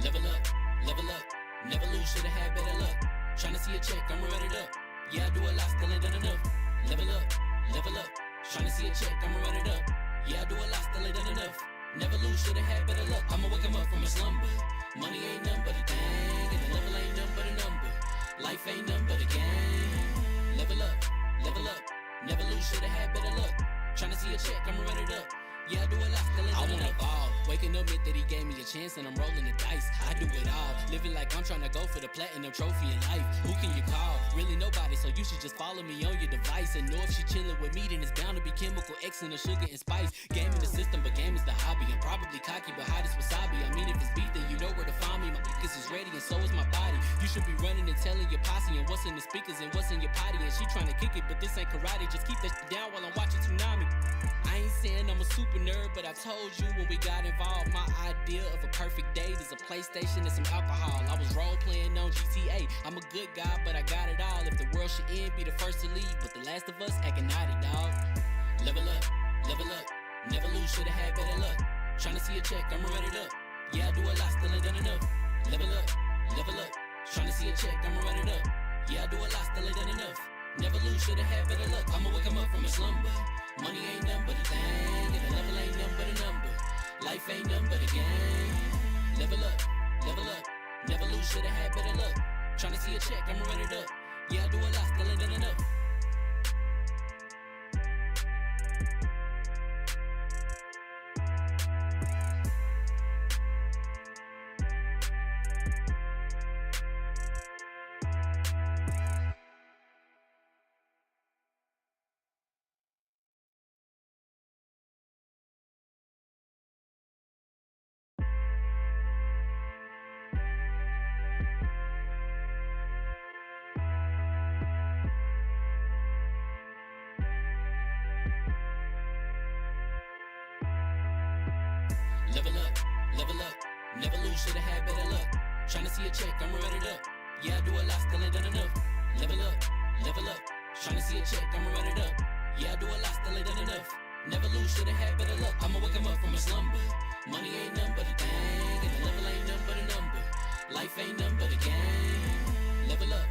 Level up, level up, never lose, should've had better luck. Tryna see a check, I'ma run it up. Yeah, I do a lot, still ain't done enough. Level up, tryna see a check, I'ma run it up. Yeah, I do a lot, still ain't done enough. Never lose, should've had better luck. I'ma wake 'em up from a slumber. Money ain't nothing but a thing, and the level ain't nothing but a number. Life ain't nothing but a game. Level up, never lose, should've had better luck. Tryna see a check, I'ma run it up. Yeah, I do a lot, still ain't done enough. I wanna evolve, waking up meant that he gave me a chance and I'm rolling the dice. I do it all, living like I'm trying to go for the platinum trophy in life. Who can you call? Really nobody, so you should just follow me on your device. And know if she chilling with me, then it's bound to be chemical X and the sugar and spice. Game in the system, but game is the hobby. I'm probably cocky, but hot as wasabi. I mean, if it's beef, then you know where to find me. My niggas is ready and so is my body. You should be running and telling your posse and what's in the speakers and what's in your potty. And she trying to kick it, but this ain't karate. Just keep that shit down while I'm watching Tsunami. I ain't saying I'm a super nerd, but I told you when we got involved, my idea of a perfect date is a PlayStation and some alcohol. I was role playing on GTA. I'm a good guy, but I got it all. If the world should end, be the first to leave, but the last of us acting naughty, dog. Level up, never lose, should've had better luck. Tryna see a check, I'ma run it up. Yeah, I do a lot, still ain't done enough. Level up, tryna see a check, I'ma run it up. Yeah, I do a lot, still ain't done enough. Never lose, should've had better luck. I'ma wake 'em up from a slumber. Money ain't nothing but a thing, and the level ain't nothing but a number. Life ain't nothing but a game. Level up, never lose, should've had better luck. Tryna see a check, I'ma run it up. Yeah, I do a lot, still ain't done enough. Level up, never lose, should've had better luck. Tryna see a check, I'ma run it up. Yeah, I do a lot, still ain't done enough. Level up, tryna see a check, I'ma run it up. Yeah, I do a lot, still ain't done enough. Never lose, should've had better luck. I'ma wake 'em up from a slumber. Money ain't nothing but a thing, and the level ain't nothing but a number. Life ain't nothing but a game. Level up,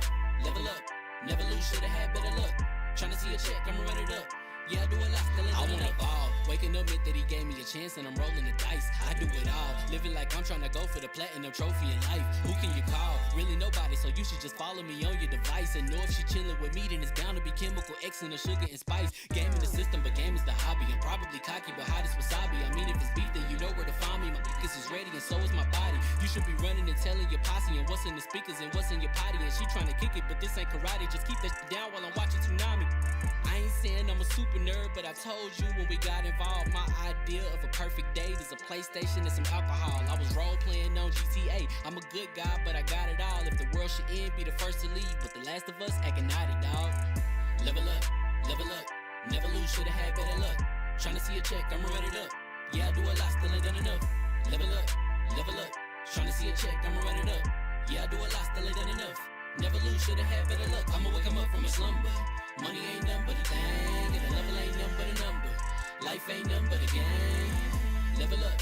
never lose, should've had better luck. Tryna see a check, I'ma run it up. Yeah, I do a lot, still ain't done enough. I wanna evolve, waking up meant that he gave me a chance and I'm rolling the dice. I do it all, living like I'm trying to go for the platinum trophy in life. Who can you call? Really nobody, so you should just follow me on your device. And know if she chilling with me, then it's bound to be chemical X and the sugar and spice. Game in the system, but game is the hobby. I'm probably cocky, but hot as wasabi. I mean, if it's beef, then you know where to find me. My niggas is ready and so is my body. You should be running and telling your posse and what's in the speakers and what's in your potty. And she trying to kick it, but this ain't karate. Just keep that shit down while I'm watching Tsunami. I ain't saying I'm a super nerd, but I told you when we got involved, my idea of a perfect date is a PlayStation and some alcohol. I was role playing on GTA. I'm a good guy, but I got it all. If the world should end, be the first to leave, but the last of us acting naughty, dog. Level up, never lose, should've had better luck. Tryna see a check, I'ma run it up. Yeah, I do a lot, still ain't done enough. Level up, tryna see a check, I'ma run it up. Yeah, I do a lot, still ain't done enough. Never lose, should've had better luck. I'ma wake 'em up from a slumber. Money ain't nothing but a thing, and the level ain't nothing but a number. Life ain't nothing but a game. Level up,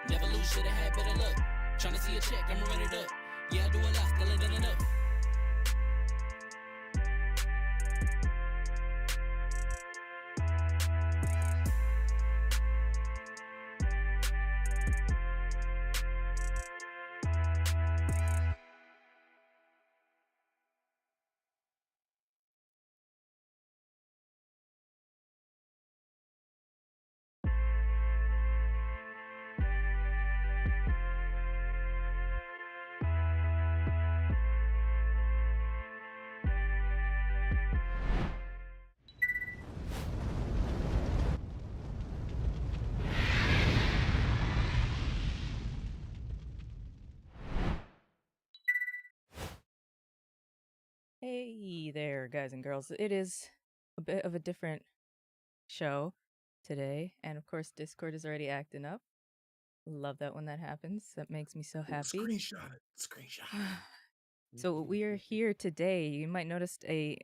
never lose, should've had better luck. Tryna see a check, I'ma run it up. Yeah, I do a lot, still ain't done enough. Hey there, guys and girls. It is a bit of a different show today, and of course, Discord is already acting up. Love that when that happens. That makes me so happy. Screenshot it. So we are here today. You might notice a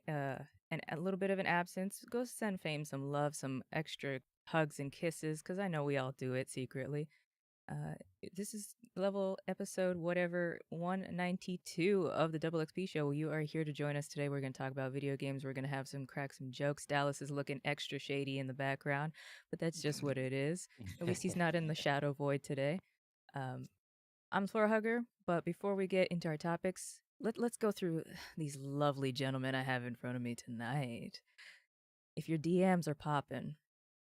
little bit of an absence. Go send Fame some love, some extra hugs and kisses, because I know we all do it secretly. This is level episode whatever 192 of the Double XP show. You are here to join us today. We're going to talk about video games. We're going to have some crack some jokes. Dallas is looking extra shady in the background, but that's just what it is. At least he's not in the shadow void today. I'm Floor Hugger, but before we get into our topics, let's go through these lovely gentlemen I have in front of me tonight. If your DMs are popping,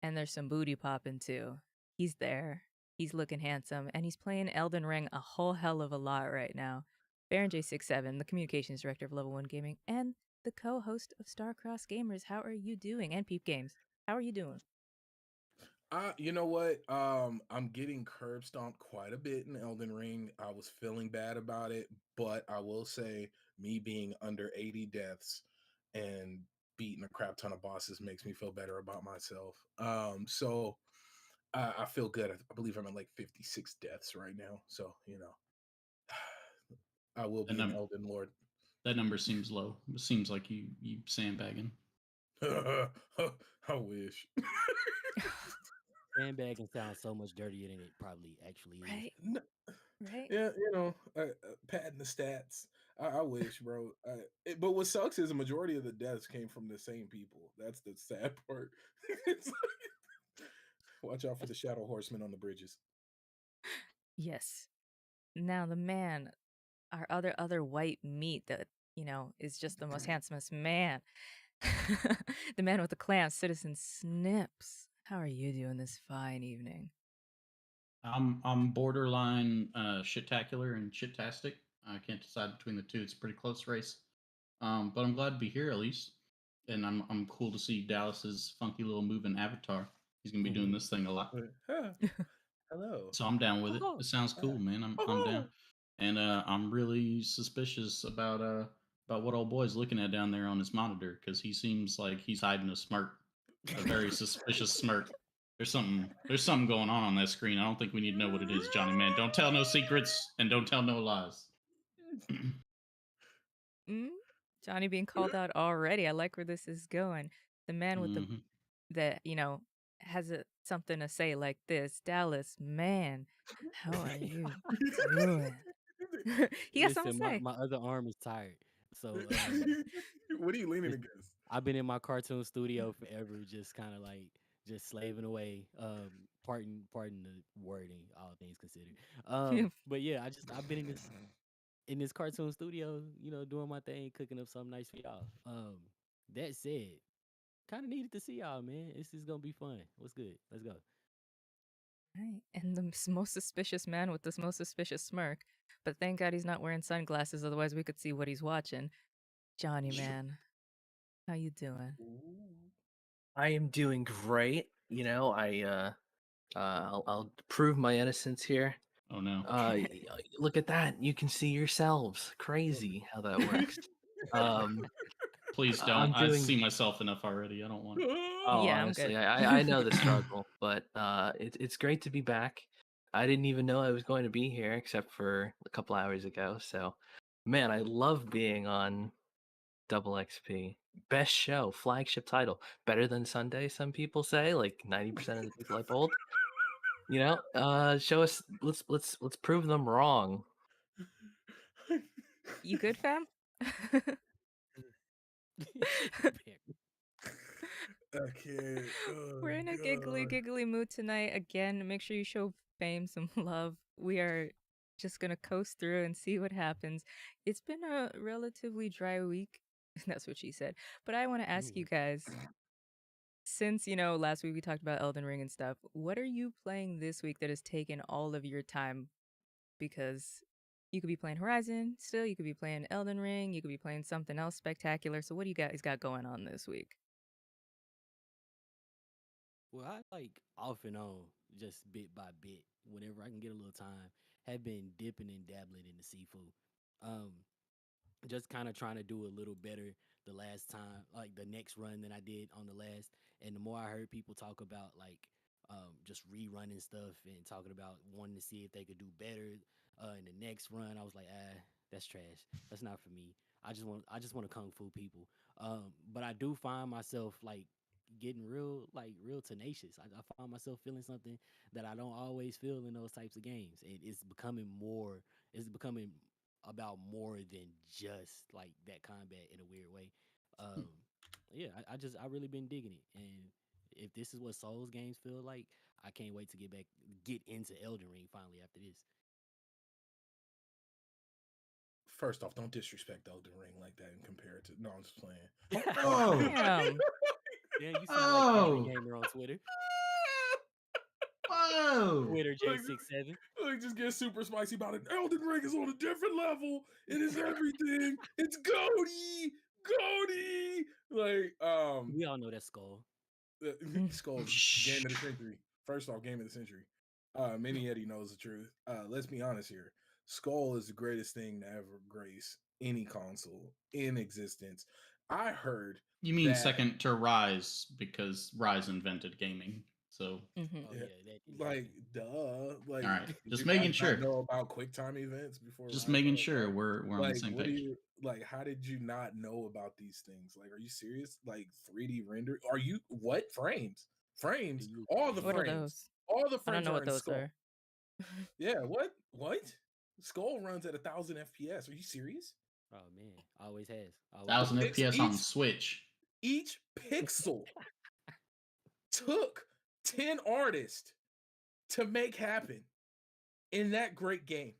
and there's some booty popping too, he's there. He's looking handsome, and he's playing Elden Ring a whole hell of a lot right now. Baron J67, the communications director of Level 1 Gaming, and the co-host of Starcross Gamers. How are you doing? And Peep Games. How are you doing? You know what? I'm getting curb stomped quite a bit in Elden Ring. I was feeling bad about it, but I will say, me being under 80 deaths and beating a crap ton of bosses makes me feel better about myself. So I feel good. I believe I'm at like 56 deaths right now. So I will That be an number Elden Lord. that number seems low. It seems like you sandbagging. I wish. Sandbagging sounds so much dirtier than it probably actually is. Right? No, Right? yeah, padding the stats. I wish, bro. But what sucks is a majority of the deaths came from the same people. That's the sad part. It's like, watch out for the shadow horsemen on the bridges. Yes. Now the man, our other white meat that, is just the most handsomest man. The man with the clan, Citizen Snips. How are you doing this fine evening? I'm borderline shit-tacular and shit-tastic. I can't decide between the two. It's a pretty close race. But I'm glad to be here at least. And I'm cool to see Dallas's funky little moving avatar. He's gonna be doing this thing a lot. Hello. So I'm down with it. It sounds cool, man. I'm down. And I'm really suspicious about what old boy's looking at down there on his monitor, because he seems like he's hiding a smirk, a very suspicious smirk. There's something going on that screen. I don't think we need to know what it is, Johnny man. Don't tell no secrets and don't tell no lies. Johnny being called out already. I like where this is going. The man with the Mhm. that has something to say like this. Dallas, man, how are you doing? He has something Listen, to say. my other arm is tired. So What are you leaning it's- against? I've been in my cartoon studio forever, just kind of like just slaving away. Pardon the wording, all things considered. But yeah, I've been in this cartoon studio, doing my thing, cooking up something nice for y'all. That said, kind of needed to see y'all, man. This is gonna be fun. What's good? Let's go. Right. And the most suspicious man with this most suspicious smirk. But thank God he's not wearing sunglasses, otherwise we could see what he's watching. Johnny, man, how you doing? I am doing great. I'll prove my innocence here. Oh no. Look at that. You can see yourselves. Crazy how that works. Please don't. I'm I doing. see myself enough already. I don't want. Oh, Yeah, I'm honestly, good. I know the struggle, but it's great to be back. I didn't even know I was going to be here except for a couple hours ago. So, man, I love being on Double XP. Best show, flagship title. Better than Sunday, some people say. Like 90% of the people I polled. Show us. Let's prove them wrong. You good, fam? I can't. Oh, We're in a giggly, God. giggly mood tonight. Again, make sure you show Fame some love. We are just going to coast through and see what happens. It's been a relatively dry week. That's what she said. But I want to ask you guys, since, last week we talked about Elden Ring and stuff, what are you playing this week that has taken all of your time? Because you could be playing Horizon still, you could be playing Elden Ring, you could be playing something else spectacular. So what do you guys got going on this week? Well, I like off and on, just bit by bit, whenever I can get a little time, have been dipping and dabbling in the seafood. Um, just kind of trying to do a little better the last time, like the next run than I did on the last. And the more I heard people talk about like just rerunning stuff and talking about wanting to see if they could do better in the next run, I was like, that's trash. That's not for me. I just want to kung fu people. But I do find myself like getting real tenacious. I find myself feeling something that I don't always feel in those types of games, and it's becoming more. It's becoming about more than just like that combat in a weird way. Um, yeah, I really been digging it, and if this is what Souls games feel like, I can't wait to get into Elden Ring finally after this. First off, don't disrespect Elden Ring like that and compare it to. No, I'm just playing. Oh, Damn. Yeah, you sound like Angry oh, Gamer on Twitter. whoa! Twitter Like, J67. like, just get super spicy about it. Elden Ring is on a different level. It is everything. It's goaty, goaty. Like, We all know that Skull. Skull's game of the century. First off, game of the century. Mini Eddie knows the truth. Let's be honest here. Skull is the greatest thing to ever grace any console in existence. I heard You mean that second to Rise because Rise invented gaming. So, Mhm. Oh yeah, yeah, that did like happen. duh. Like, all right, did just you guys making not sure. know about QuickTime events before Just Rise making Rise sure Rise? we're on the Like, same what do page. you like? How did you not know about these things? Like, are you serious? Like 3D render? Are you what frames? Frames? You All the What are frames. those? All the I don't frames know are what in those Skull. are. Yeah, what? What? Skull runs at 1,000 FPS. Are you serious? Oh man, always has. Always 1000 will. Pix- FPS on each Switch. each pixel took 10 artists to make happen in that great game.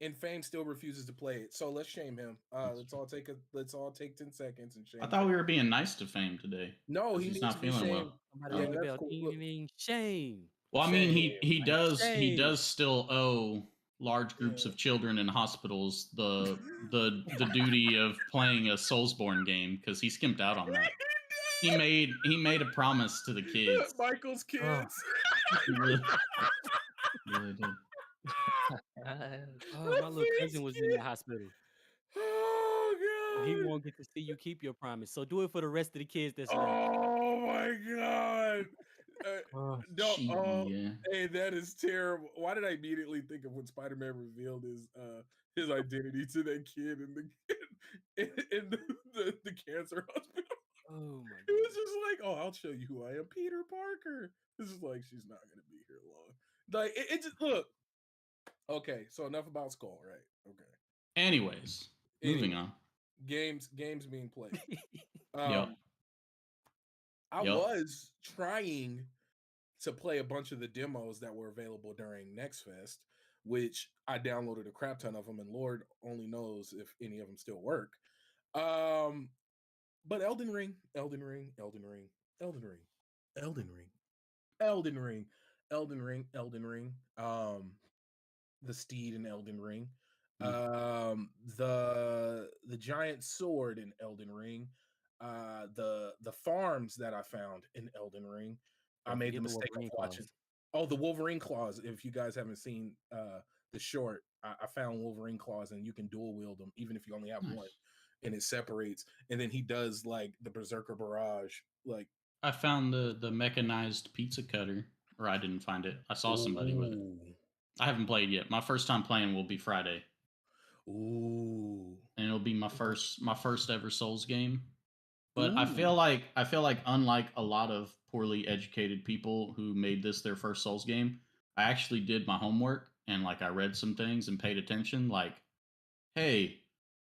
And Fame still refuses to play it. So let's shame him. Let's all take 10 seconds and I shame thought Fame. we were being nice to Fame today. No, 'Cause he he's needs not to be feeling shamed. well. Somebody Yeah, ring the that's bell. cool. Ding, Look, ding, ding. Shame. Well, I mean, he shame. does still owe large groups Yeah. of children in hospitals the duty of playing a Soulsborne game because he skimped out on that. He made a promise to the kids. Michael's Oh, kids. He really, really did. Oh, my little cousin was in the hospital. Oh He god. won't get to see you keep your promise. So do it for the rest of the kids that's left. Oh my god. Uh, oh, no, oh, Yeah. hey, that is terrible. Why did I immediately think of when Spider-Man revealed his identity to that kid in the cancer hospital? Oh my It was goodness. just like, oh, I'll show you who I am, Peter Parker. This is like she's not gonna be here long. Like it just look. Okay, so enough about Skull, right? Okay. Anyways, moving Anyway, on. games being played. Yep. I Yep. was trying to play a bunch of the demos that were available during Next Fest, which I downloaded a crap ton of them, and Lord only knows if any of them still work. But Elden Ring, Elden Ring, Elden Ring, Elden Ring, Elden Ring, Elden Ring, Elden Ring, Elden Ring. The steed in Elden Ring. The giant sword in Elden Ring. The farms that I found in Elden Ring. I Don't made the forget the mistake of Wolverine watching. claws. Oh, the Wolverine claws. If you guys haven't seen the short, I found Wolverine claws, and you can dual wield them even if you only have one, Nice. and it separates. And then he does like the Berserker Barrage, like I found the mechanized pizza cutter, or I didn't find it. I saw somebody with it. ooh, I haven't played yet. My first time playing will be Friday, ooh, and it'll be my first ever Souls game. But I ooh. feel like unlike a lot of poorly educated people who made this their first Souls game, I actually did my homework and like I read some things and paid attention. Like, hey,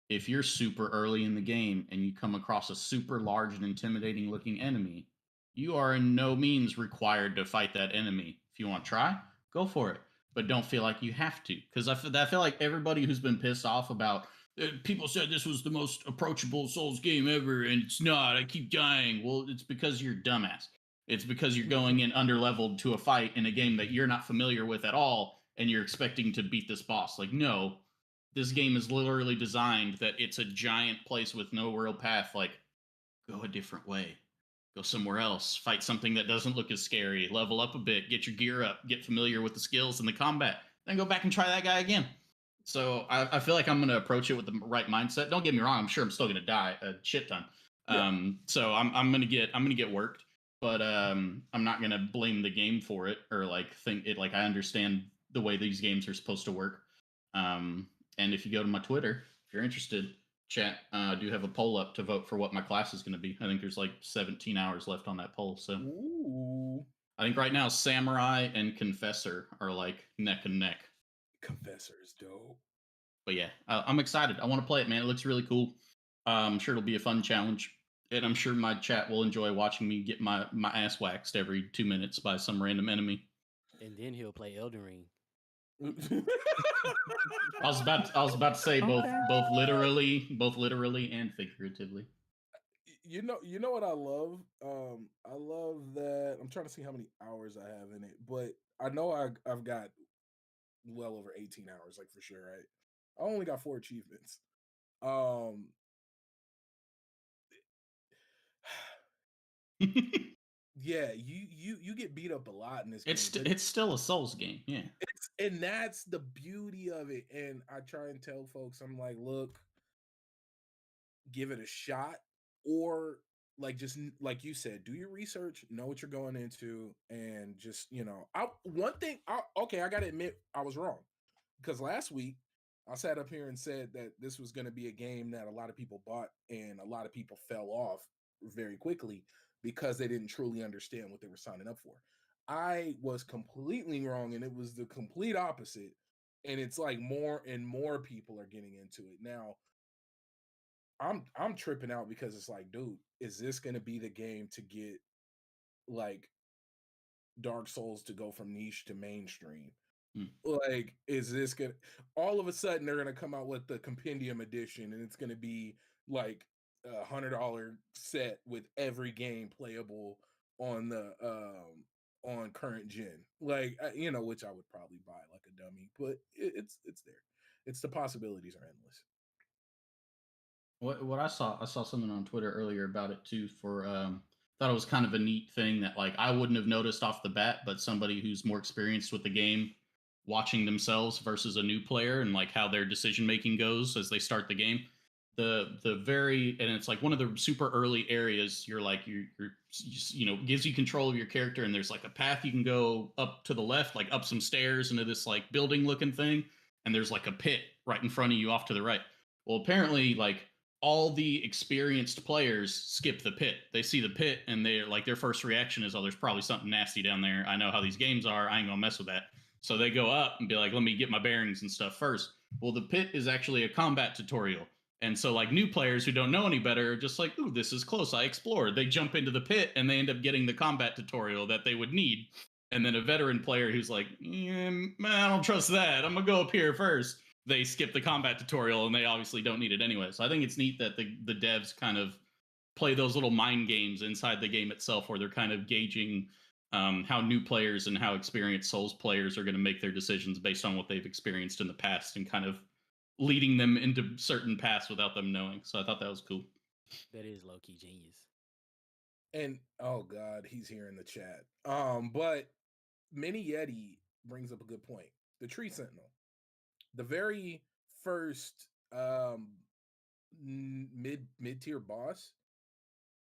if you're super early in the game and you come across a super large and intimidating looking enemy, you are in no means required to fight that enemy. If you want to try, go for it, but don't feel like you have to. Because I feel like everybody who's been pissed off about people said this was the most approachable Souls game ever, and it's not. I keep dying. Well, it's because you're dumbass. It's because you're going in underleveled to a fight in a game that you're not familiar with at all, and you're expecting to beat this boss. Like, no, this game is literally designed that it's a giant place with no real path. Like, go a different way, go somewhere else, fight something that doesn't look as scary, level up a bit, get your gear up, get familiar with the skills and the combat, then go back and try that guy again. So I feel like I'm going to approach it with the right mindset. Don't get me wrong, I'm sure I'm still going to die a shit ton. Yeah. So I'm going to get worked, but I'm not going to blame the game for it or like think it like I understand the way these games are supposed to work. And if you go to my Twitter, if you're interested, Chat, I do have a poll up to vote for what my class is going to be. I think there's like 17 hours left on that poll. So Ooh, I think right now Samurai and Confessor are like neck and neck. Confessor is dope. But yeah, I'm excited. I want to play it, man. It looks really cool. I'm sure it'll be a fun challenge. And I'm sure my chat will enjoy watching me get my ass waxed every 2 minutes by some random enemy. And then he'll play Elden Ring. I was about to say Okay. both literally and figuratively. You know what I love? I love that. I'm trying to see how many hours I have in it, but I know I've got well over 18 hours, like for sure, right? I only got 4 achievements. Um yeah, you get beat up a lot in this game. It's still a Souls game, yeah. And that's the beauty of it. And I try and tell folks, I'm like, look, give it a shot, or like just like you said, do your research, know what you're going into, and just one thing. Okay, I gotta admit I was wrong, because last week I sat up here and said that this was going to be a game that a lot of people bought and a lot of people fell off very quickly because they didn't truly understand what they were signing up for. I was completely wrong, and it was the complete opposite. And it's like more and more people are getting into it now. I'm tripping out because it's like, dude, is this going to be the game to get like Dark Souls to go from niche to mainstream? Like, is this gonna all of a sudden they're gonna come out with the compendium edition and it's gonna be like $100 set with every game playable on the on current gen, like which I would probably buy like a dummy, but it's there. It's the possibilities are endless. What I saw something on Twitter earlier about it too. For thought it was kind of a neat thing that like I wouldn't have noticed off the bat, but somebody who's more experienced with the game, watching themselves versus a new player and like how their decision making goes as they start the game. The very, and it's like one of the super early areas. You're like you're just, gives you control of your character, and there's like a path you can go up to the left, like up some stairs into this like building looking thing, and there's like a pit right in front of you off to the right. Well, apparently, like all the experienced players skip the pit. They see the pit and they're like, their first reaction is, oh, there's probably something nasty down there. I know how these games are. I ain't gonna mess with that. So they go up and be like, let me get my bearings and stuff first. Well, the pit is actually a combat tutorial. And so like new players who don't know any better are just like, ooh, this is close. I explored. They jump into the pit and they end up getting the combat tutorial that they would need. And then a veteran player who's like, man, I don't trust that. I'm gonna go up here first. They skip the combat tutorial and they obviously don't need it anyway. So I think it's neat that the devs kind of play those little mind games inside the game itself, where they're kind of gauging how new players and how experienced Souls players are going to make their decisions based on what they've experienced in the past, and kind of leading them into certain paths without them knowing. So I thought that was cool. That is low key genius. And oh god, he's here in the chat. But Mini Yeti brings up a good point. The Tree Sentinel, the very first mid tier boss,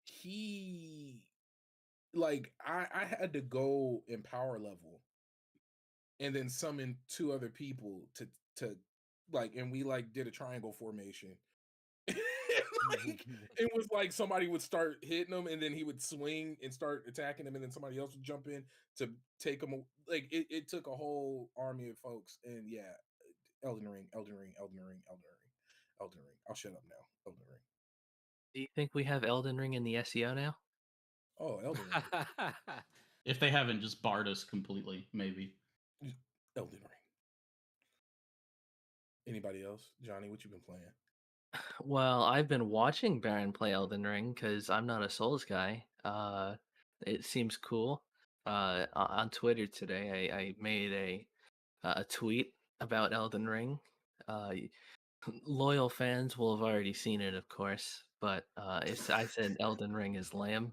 he like I had to go in power level and then summon 2 other people to like, and we like did a triangle formation. Like, it was like somebody would start hitting him and then he would swing and start attacking him, and then somebody else would jump in to take him. Like it took a whole army of folks. And yeah, Elden Ring, Elden Ring, Elden Ring, Elden Ring, Elden Ring. I'll shut up now. Elden Ring. Do you think we have Elden Ring in the SEO now? Oh, Elden Ring. If they haven't just barred us completely, maybe. Elden Ring. Anybody else? Johnny, what you been playing? Well, I've been watching Baron play Elden Ring because I'm not a Souls guy. It seems cool. On Twitter today, I made a tweet about Elden Ring. Loyal fans will have already seen it, of course, but I said Elden Ring is lame,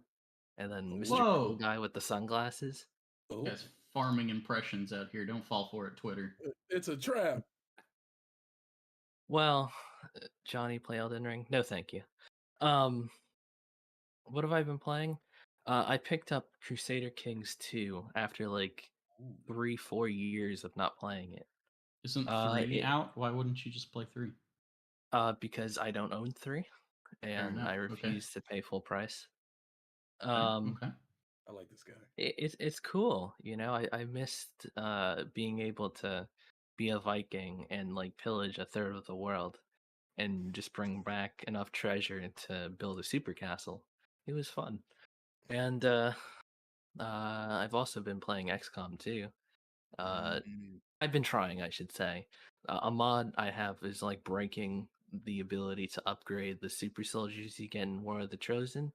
and then Mr. Cool Whoa. Guy with the sunglasses. Oh, Guys, farming impressions out here. Don't fall for it, Twitter. it's a trap. Well, Johnny play Elden Ring? No, thank you. What have I been playing? I picked up Crusader Kings 2 after like 3-4 years of not playing it. Isn't 3 out? Why wouldn't you just play 3? Because I don't own 3, and enough. I Okay. refuse to pay full price. Okay. Um, Okay. I like this guy. it's cool, you know. I missed being able to be a Viking and like pillage a third of the world and just bring back enough treasure to build a super castle. It was fun, and I've also been playing XCOM too. Mm. I've been trying, I should say. A mod I have is like breaking the ability to upgrade the super soldiers you get in War of the Chosen.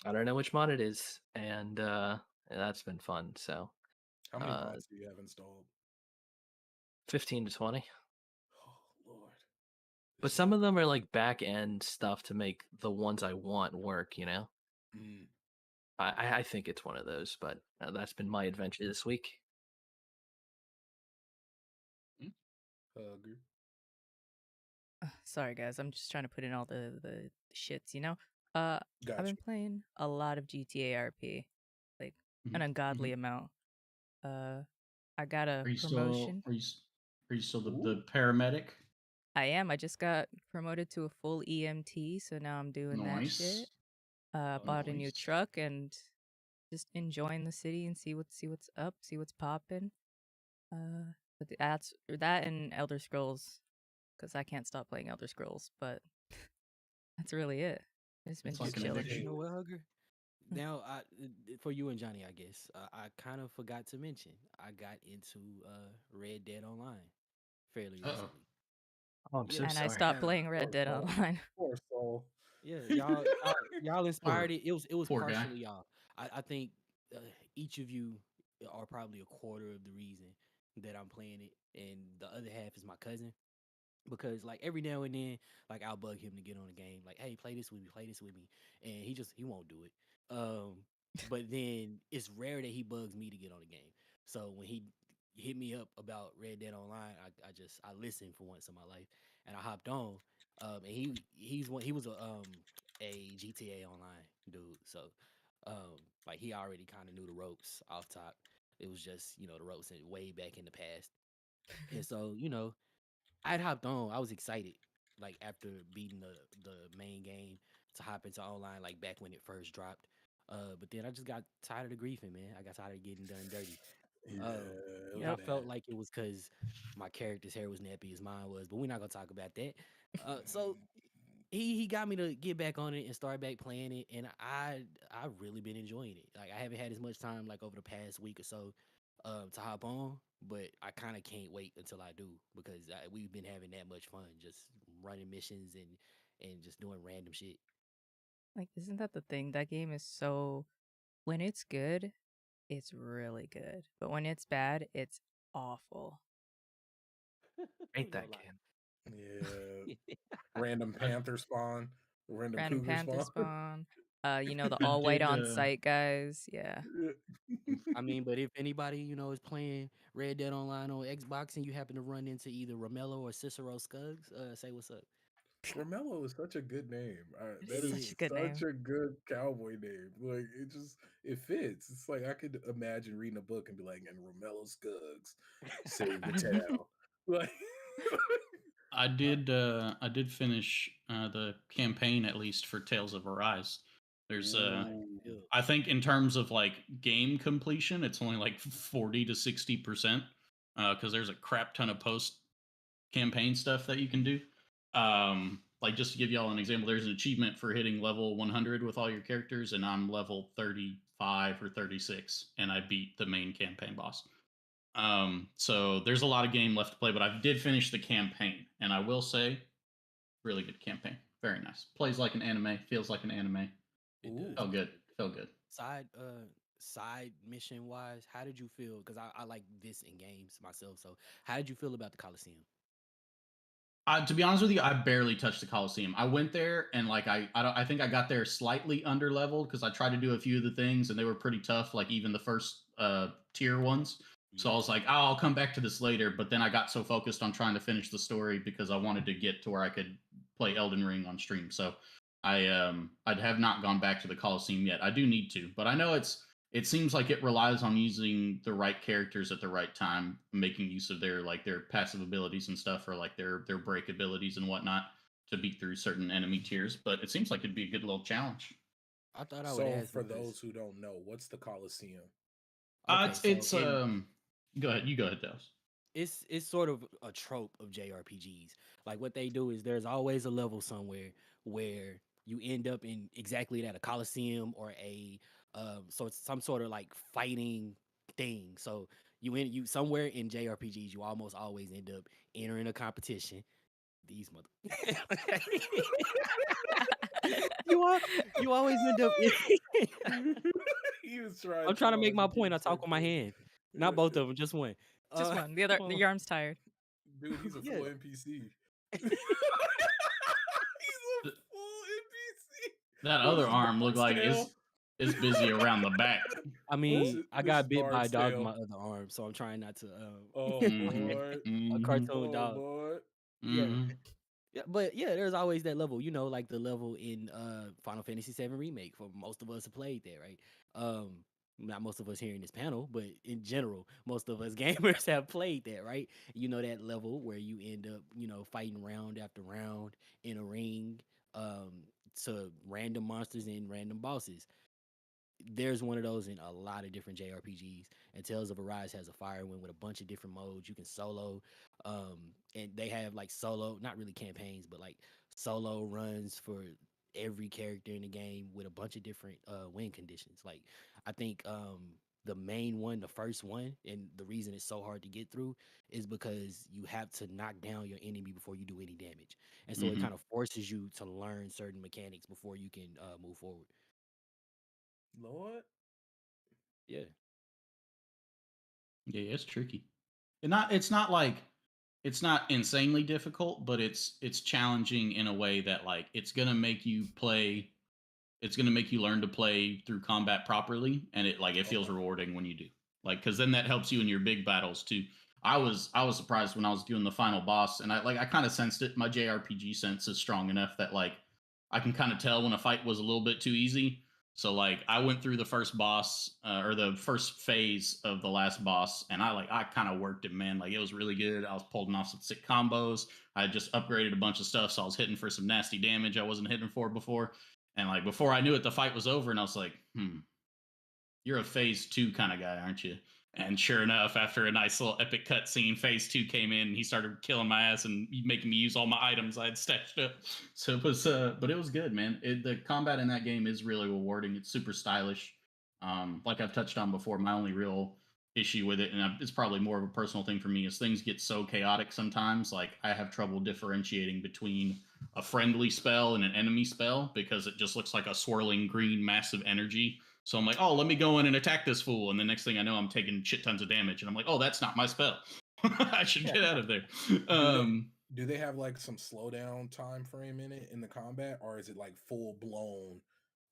I don't know which mod it is, and that's been fun. So, How many uh, mods do you have installed? 15 to 20. Oh Lord, But this is some of them are like back end stuff to make the ones I want work. You know, mm, I think it's one of those. But that's been my adventure this week. hugger. Sorry, guys. I'm just trying to put in all the shits. I've Gotcha. been playing a lot of GTA RP, like an Mhm, ungodly mhm. amount. Uh, I got a Are you still? promotion. Are you still the Ooh, paramedic? I am. I just got promoted to a full EMT, so now I'm doing that shit. Nice. Bought a new Nice. truck and just enjoying the city and see what's up, see what's popping. But that's that and Elder Scrolls, because I can't stop playing Elder Scrolls. But that's really it. It's been It's just like an chilling. You addiction. know what, Hugger? Now, for you and Johnny, I guess I kind of forgot to mention I got into Red Dead Online fairly Uh-oh. recently. Oh, I'm so Yeah, And I sorry. stopped um, playing Red poor Dead soul. Online. Poor soul. yeah, y'all inspired Poor it. It was poor guy. partially y'all. I think each of you are probably a quarter of the reason that I'm playing it, and the other half is my cousin. Because like every now and then, like I'll bug him to get on the game, like, hey, play this with me, and he won't do it. But then it's rare that he bugs me to get on the game. So when he hit me up about Red Dead Online, I listened for once in my life, and I hopped on. And he was a GTA Online dude, so like he already kind of knew the ropes off top. It was just the ropes way back in the past, and so I'd hopped on. I was excited, like after beating the main game, to hop into online, like back when it first dropped. But then I just got tired of the griefing, man. I got tired of getting done dirty. Yeah, it was And I Yep. felt bad. like it was because my character's hair was nappy as mine was, but we're not gonna talk about that. So he got me to get back on it and start back playing it, and I really been enjoying it. Like I haven't had as much time like over the past week or so to hop on, but I kind of can't wait until I do because we've been having that much fun just running missions and just doing random shit. Like, isn't that the thing? That game is so. When it's good, it's really good. But when it's bad, it's awful. Ain't No that lie. game? Yeah, random I panther spawn, random Random cougar Panther spawn. spawn. The I all white did on site guys. Yeah. I mean, but if anybody is playing Red Dead Online on Xbox and you happen to run into either Romello or Cicero Scuggs, say what's up. Romello is such a good name. It That It's is such a is. good such name. a good cowboy name. Like it fits. It's like I could imagine reading a book and be like, "And Romello Scuggs save the town." Like, I did finish the campaign at least for Tales of Arise. There's How did ooh, you feel? I think in terms of like game completion, it's only like 40 to 60% because there's a crap ton of post campaign stuff that you can do. Like just to give y'all an example, there's an achievement for hitting level 100 with all your characters, and I'm level 35 or 36, and I beat the main campaign boss. So there's a lot of game left to play, but I did finish the campaign, and I will say, really good campaign, very nice. Plays like an anime, feels like an anime. It ooh. does. Felt good, felt good. Side mission wise, how did you feel? Because I like this in games myself. So how did you feel about the Coliseum? To be honest with you, I barely touched the Coliseum. I went there and like I think I got there slightly under leveled because I tried to do a few of the things and they were pretty tough, like even the first tier ones. So I Yeah. was like, oh, I'll come back to this later. But then I got so focused on trying to finish the story because I wanted to get to where I could play Elden Ring on stream. So I'd have not gone back to the Coliseum yet. I do need to, but I know it seems like it relies on using the right characters at the right time, making use of their passive abilities and stuff, or like their break abilities and whatnot. to beat through certain enemy tiers, but it seems like it'd be a good little challenge. I thought I would So ask for because those who don't know, what's the Coliseum? okay, It's so go ahead, Dallas. it's sort of a trope of JRPGs. Like what they do is there's always a level somewhere where you end up in exactly that, a coliseum or a so it's some sort of like fighting thing. So you somewhere in JRPGs you almost always end up entering a competition. These mother you always end up He was trying I'm too trying to make hard my to keep point. a I talk straight with my face. hand. Not both of them, just one. Just one. The other, your arm's tired. Dude, he's a Yeah. full NPC. He's a full NPC. That What's other his arm looked like tail? is busy around the back. I mean, I This is got bit by a Bard's dog in tail. my other arm, so I'm trying not to. Oh Lord. A cartoon Oh dog. Lord. Yeah, yeah, but yeah, there's always that level. You know, like the level in Final Fantasy VII Remake. For most of us who played there, right? Not most of us here in this panel, but in general, most of us gamers have played that, right? You know that level where you end up, fighting round after round in a ring, to random monsters and random bosses. There's one of those in a lot of different JRPGs. And Tales of Arise has a fire one with a bunch of different modes. You can solo, and they have like solo, not really campaigns, but like solo runs for every character in the game with a bunch of different win conditions. Like I think the main one, the first one, and the reason it's so hard to get through is because you have to knock down your enemy before you do any damage, and so it kind of forces you to learn certain mechanics before you can move forward. Lord. Yeah. Yeah, it's tricky. It's not like it's not insanely difficult, but it's challenging in a way that like it's gonna make you play. It's gonna make you learn to play through combat properly, and it feels rewarding when you do. Like because then that helps you in your big battles too. I was surprised when I was doing the final boss, and I kind of sensed it. My JRPG sense is strong enough that like I can kind of tell when a fight was a little bit too easy. So like I went through the first boss or the first phase of the last boss, and I kind of worked it, man. Like it was really good. I was pulling off some sick combos. I had just upgraded a bunch of stuff, so I was hitting for some nasty damage I wasn't hitting for before. And like before I knew it, the fight was over, and I was like, you're a phase 2 kind of guy, aren't you? And sure enough, after a nice little epic cutscene, phase 2 came in and he started killing my ass and making me use all my items I had stashed up. So it was, but it was good, man. The combat in that game is really rewarding. It's super stylish. Like I've touched on before, my only real issue with it, and it's probably more of a personal thing for me, is things get so chaotic sometimes. Like I have trouble differentiating between a friendly spell and an enemy spell because it just looks like a swirling green massive energy. So I'm like, oh, let me go in and attack this fool. And the next thing I know, I'm taking shit tons of damage. And I'm like, oh, that's not my spell. I should get out of there. Do they have like some slowdown time frame in it in the combat, or is it like full blown?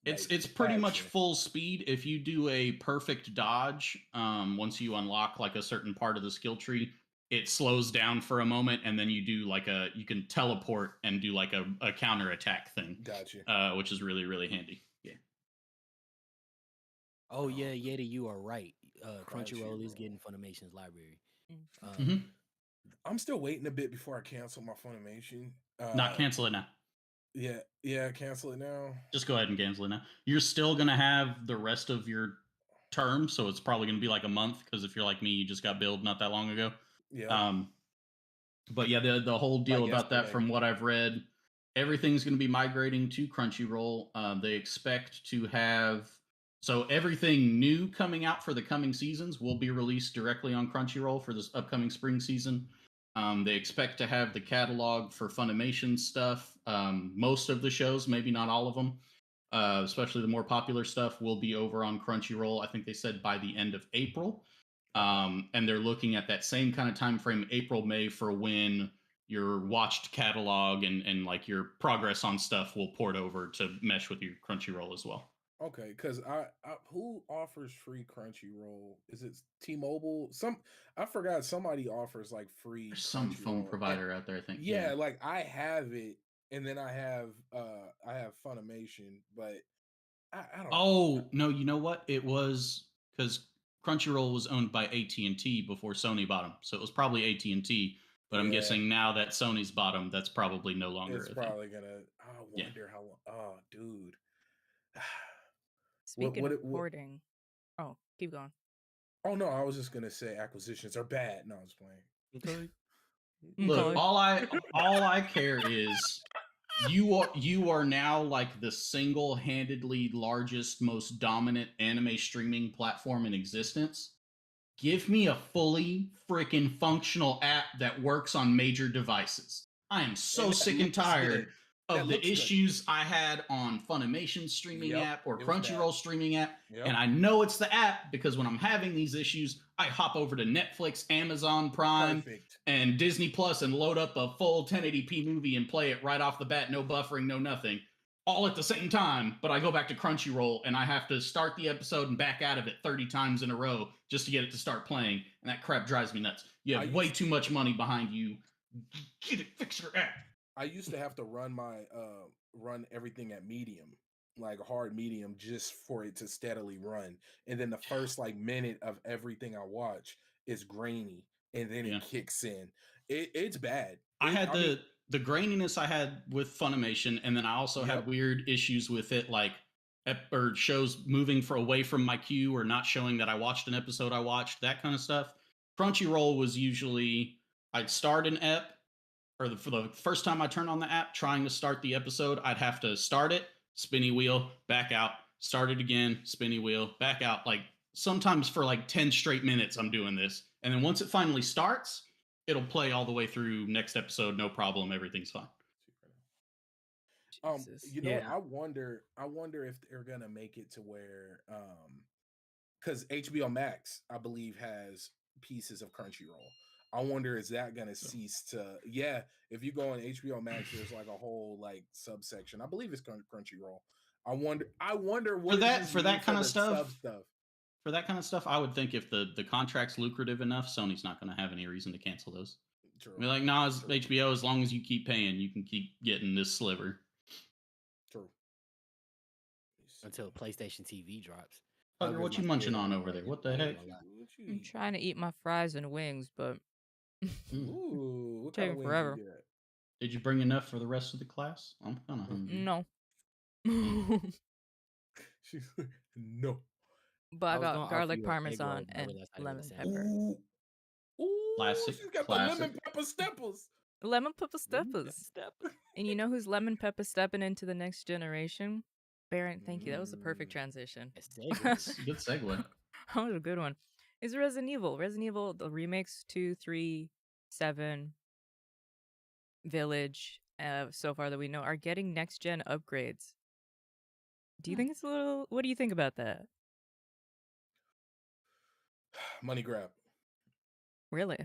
It's pretty much full speed. If you do a perfect dodge, once you unlock like a certain part of the skill tree, it slows down for a moment, and then you can teleport and do like a counter attack thing. Gotcha. Which is really, really handy. Yeah. Oh yeah, Yeti, you are right. Crunchyroll is getting Funimation's library. I'm still waiting a bit before I cancel my Funimation. Not cancel it now. Yeah, cancel it now. Just go ahead and cancel it now. You're still gonna have the rest of your term, so it's probably gonna be like a month. Because if you're like me, you just got billed not that long ago. Yeah. But yeah, the whole deal about that, from what I've read, everything's going to be migrating to Crunchyroll. They expect to have everything new coming out for the coming seasons will be released directly on Crunchyroll for this upcoming spring season. They expect to have the catalog for Funimation stuff. Most of the shows, maybe not all of them, especially the more popular stuff, will be over on Crunchyroll. I think they said by the end of April. And they're looking at that same kind of time frame, April, May, for when your watched catalog and like your progress on stuff will port over to mesh with your Crunchyroll as well. Okay, because I who offers free Crunchyroll? Is it T-Mobile? I forgot, somebody offers like free. There's some phone provider out there, I think. Yeah, like I have it, and then I have Funimation, but I don't. Oh no, you know what? It was because Crunchyroll was owned by AT&T before Sony bought them, so it was probably AT&T. But I'm guessing now that Sony's bottom, that's probably no longer it's a probably gonna. I Yeah. wonder how. Oh, dude. Speaking what, of what, porting, oh, keep going. oh no, I was just gonna say acquisitions are bad. No, I was playing. Okay. Look, Okay. all I care is you are now like the single-handedly largest, most dominant anime streaming platform in existence. Give me a fully freaking functional app that works on major devices. I am so And that sick and looks tired good. of That the looks good. issues I had on Funimation streaming Yep, app or it was bad. Crunchyroll streaming app. Yep. And I know it's the app because when I'm having these issues, I hop over to Netflix, Amazon Prime, Perfect. and Disney Plus and load up a full 1080p movie and play it right off the bat, no buffering, no nothing, all at the same time. But I go back to Crunchyroll and I have to start the episode and back out of it 30 times in a row just to get it to start playing. And that crap drives me nuts. You have way too much money behind you. Get it, fix your app. I used to have to run my run everything at medium, like hard medium, just for it to steadily run. And then the first like minute of everything I watch is grainy, and then it kicks in. It's bad. I had the graininess I had with Funimation, and then I also had weird issues with it, like or shows moving away from my queue or not showing that I watched an episode I watched, that kind of stuff. Crunchyroll was usually I'd start an ep, or for the first time I turned on the app trying to start the episode, I'd have to start it, spinny wheel, back out, start it again, spinny wheel, back out. Like sometimes for like 10 straight minutes I'm doing this. And then once it finally starts, it'll play all the way through next episode, no problem, everything's fine. You know, I wonder if they're gonna make it to where because HBO Max, I believe, has pieces of Crunchyroll. I wonder, is that gonna cease to? Yeah, if you go on HBO Max, there's like a whole like subsection. I believe it's Crunchyroll. I wonder what for that kind of stuff. stuff. For that kind of stuff, I would think if the contract's lucrative enough, Sony's not going to have any reason to cancel those. True. Be like, nah, it's HBO. As long as you keep paying, you can keep getting this sliver. True. Until PlayStation TV drops. Fucker, what you munching on over there? What the heck? I'm trying to eat my fries and wings, but Ooh, what kind of taking wings forever. you get? Did you bring enough for the rest of the class? I'm kind of hungry. No. She's like, no. But I got garlic parmesan and lemon pepper. Ooh, classic. She's got the lemon pepper steppers. Lemon pepper steppers. And you know who's lemon pepper stepping into the next generation? Baron, thank you. That was a perfect transition. Good segue. That was a good one. It's Resident Evil. Resident Evil, the remakes 2, 3, 7, Village, so far that we know, are getting next gen upgrades. Do you think it's a little... What do you think about that? Money grab. Really?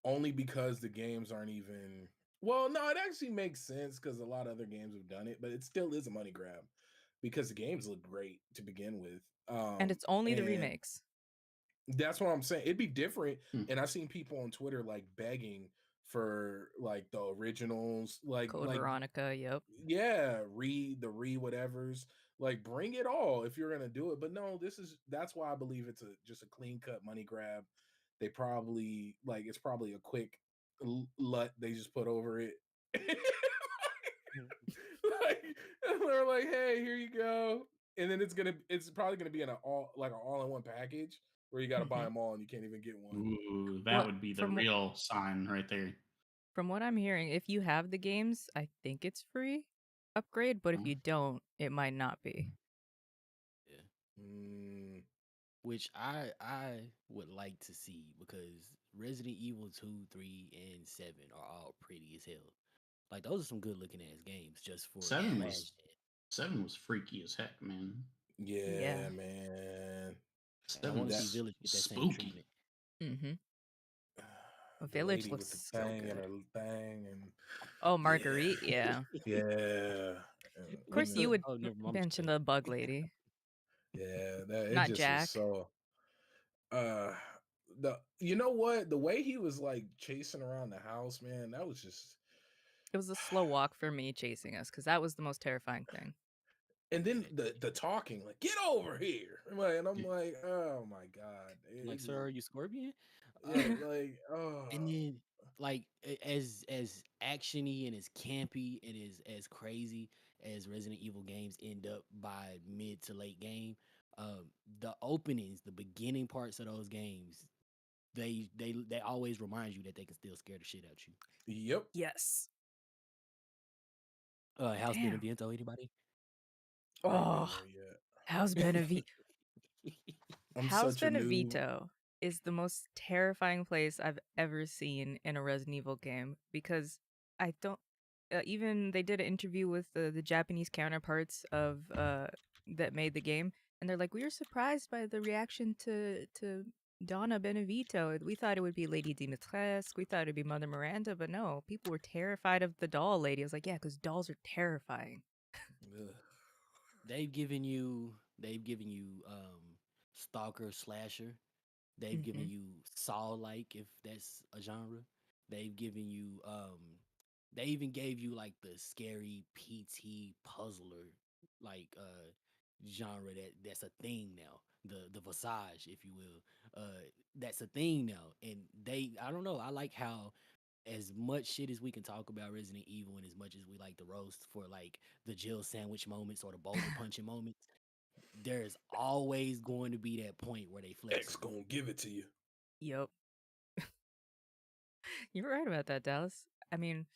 Only because the games aren't even... Well, no, it actually makes sense because a lot of other games have done it, but it still is a money grab because the games look great to begin with. And it's only the remakes. That's what I'm saying. It'd be different. And I've seen people on Twitter like begging for like the originals, like Code Veronica, yep. Yeah, the whatevers. Like bring it all if you're gonna do it. But no, that's why I believe it's just a clean cut money grab. They probably it's probably a quick LUT they just put over it. They're like, hey, here you go. And then it's probably gonna be in an all-in-one package where you gotta buy them all and you can't even get one. Ooh, that would be the real sign right there. From what I'm hearing, if you have the games, I think it's free upgrade, but if you don't, it might not be. Yeah. Which I would like to see because Resident Evil 2, 3, and 7 are all pretty as hell. Like those are some good looking ass games just for 7 was freaky as heck, man. Yeah. Man. 7 I want to see Village get that spooky. same treatment. Village looks so good. And oh, Marguerite, yeah. Yeah. Of course, you would mention the bug lady. Yeah, that not just Jack. Was so. You know what? The way he was like chasing around the house, man, that was just. It was a slow walk for me chasing us because that was the most terrifying thing. And then the talking, like, get over here. And I'm like, oh my God. Like, sir, are you Scorpion? Yeah, like, oh. And then like as actiony and as campy and as crazy as Resident Evil games end up by mid to late game, the openings, the beginning parts of those games, they always remind you that they can still scare the shit out you. Yep. Yes. House Damn. Beneviento, anybody? I ain't been Oh, there yet. House Benevito. I'm House such a new. Benevito is the most terrifying place I've ever seen in a Resident Evil game because I don't. Even they did an interview with the Japanese counterparts of that made the game, and they're like, we were surprised by the reaction to Donna Benevito. We thought it would be Lady Dimitrescu. We thought it'd be Mother Miranda, but no, people were terrified of the doll lady. I was like, yeah, because dolls are terrifying. Ugh. They've given you stalker slasher. They've given Mhm. you Saw like, if that's a genre. They've given you they even gave you like the scary PT puzzler like genre that's a thing now. The Visage, if you will. That's a thing now. And I don't know, I like how as much shit as we can talk about Resident Evil and as much as we like the roast for like the Jill sandwich moments or the boulder punching moments, there's always going to be that point where they flex X on you. gonna give it to you. Yep. You're right about that, Dallas. I mean,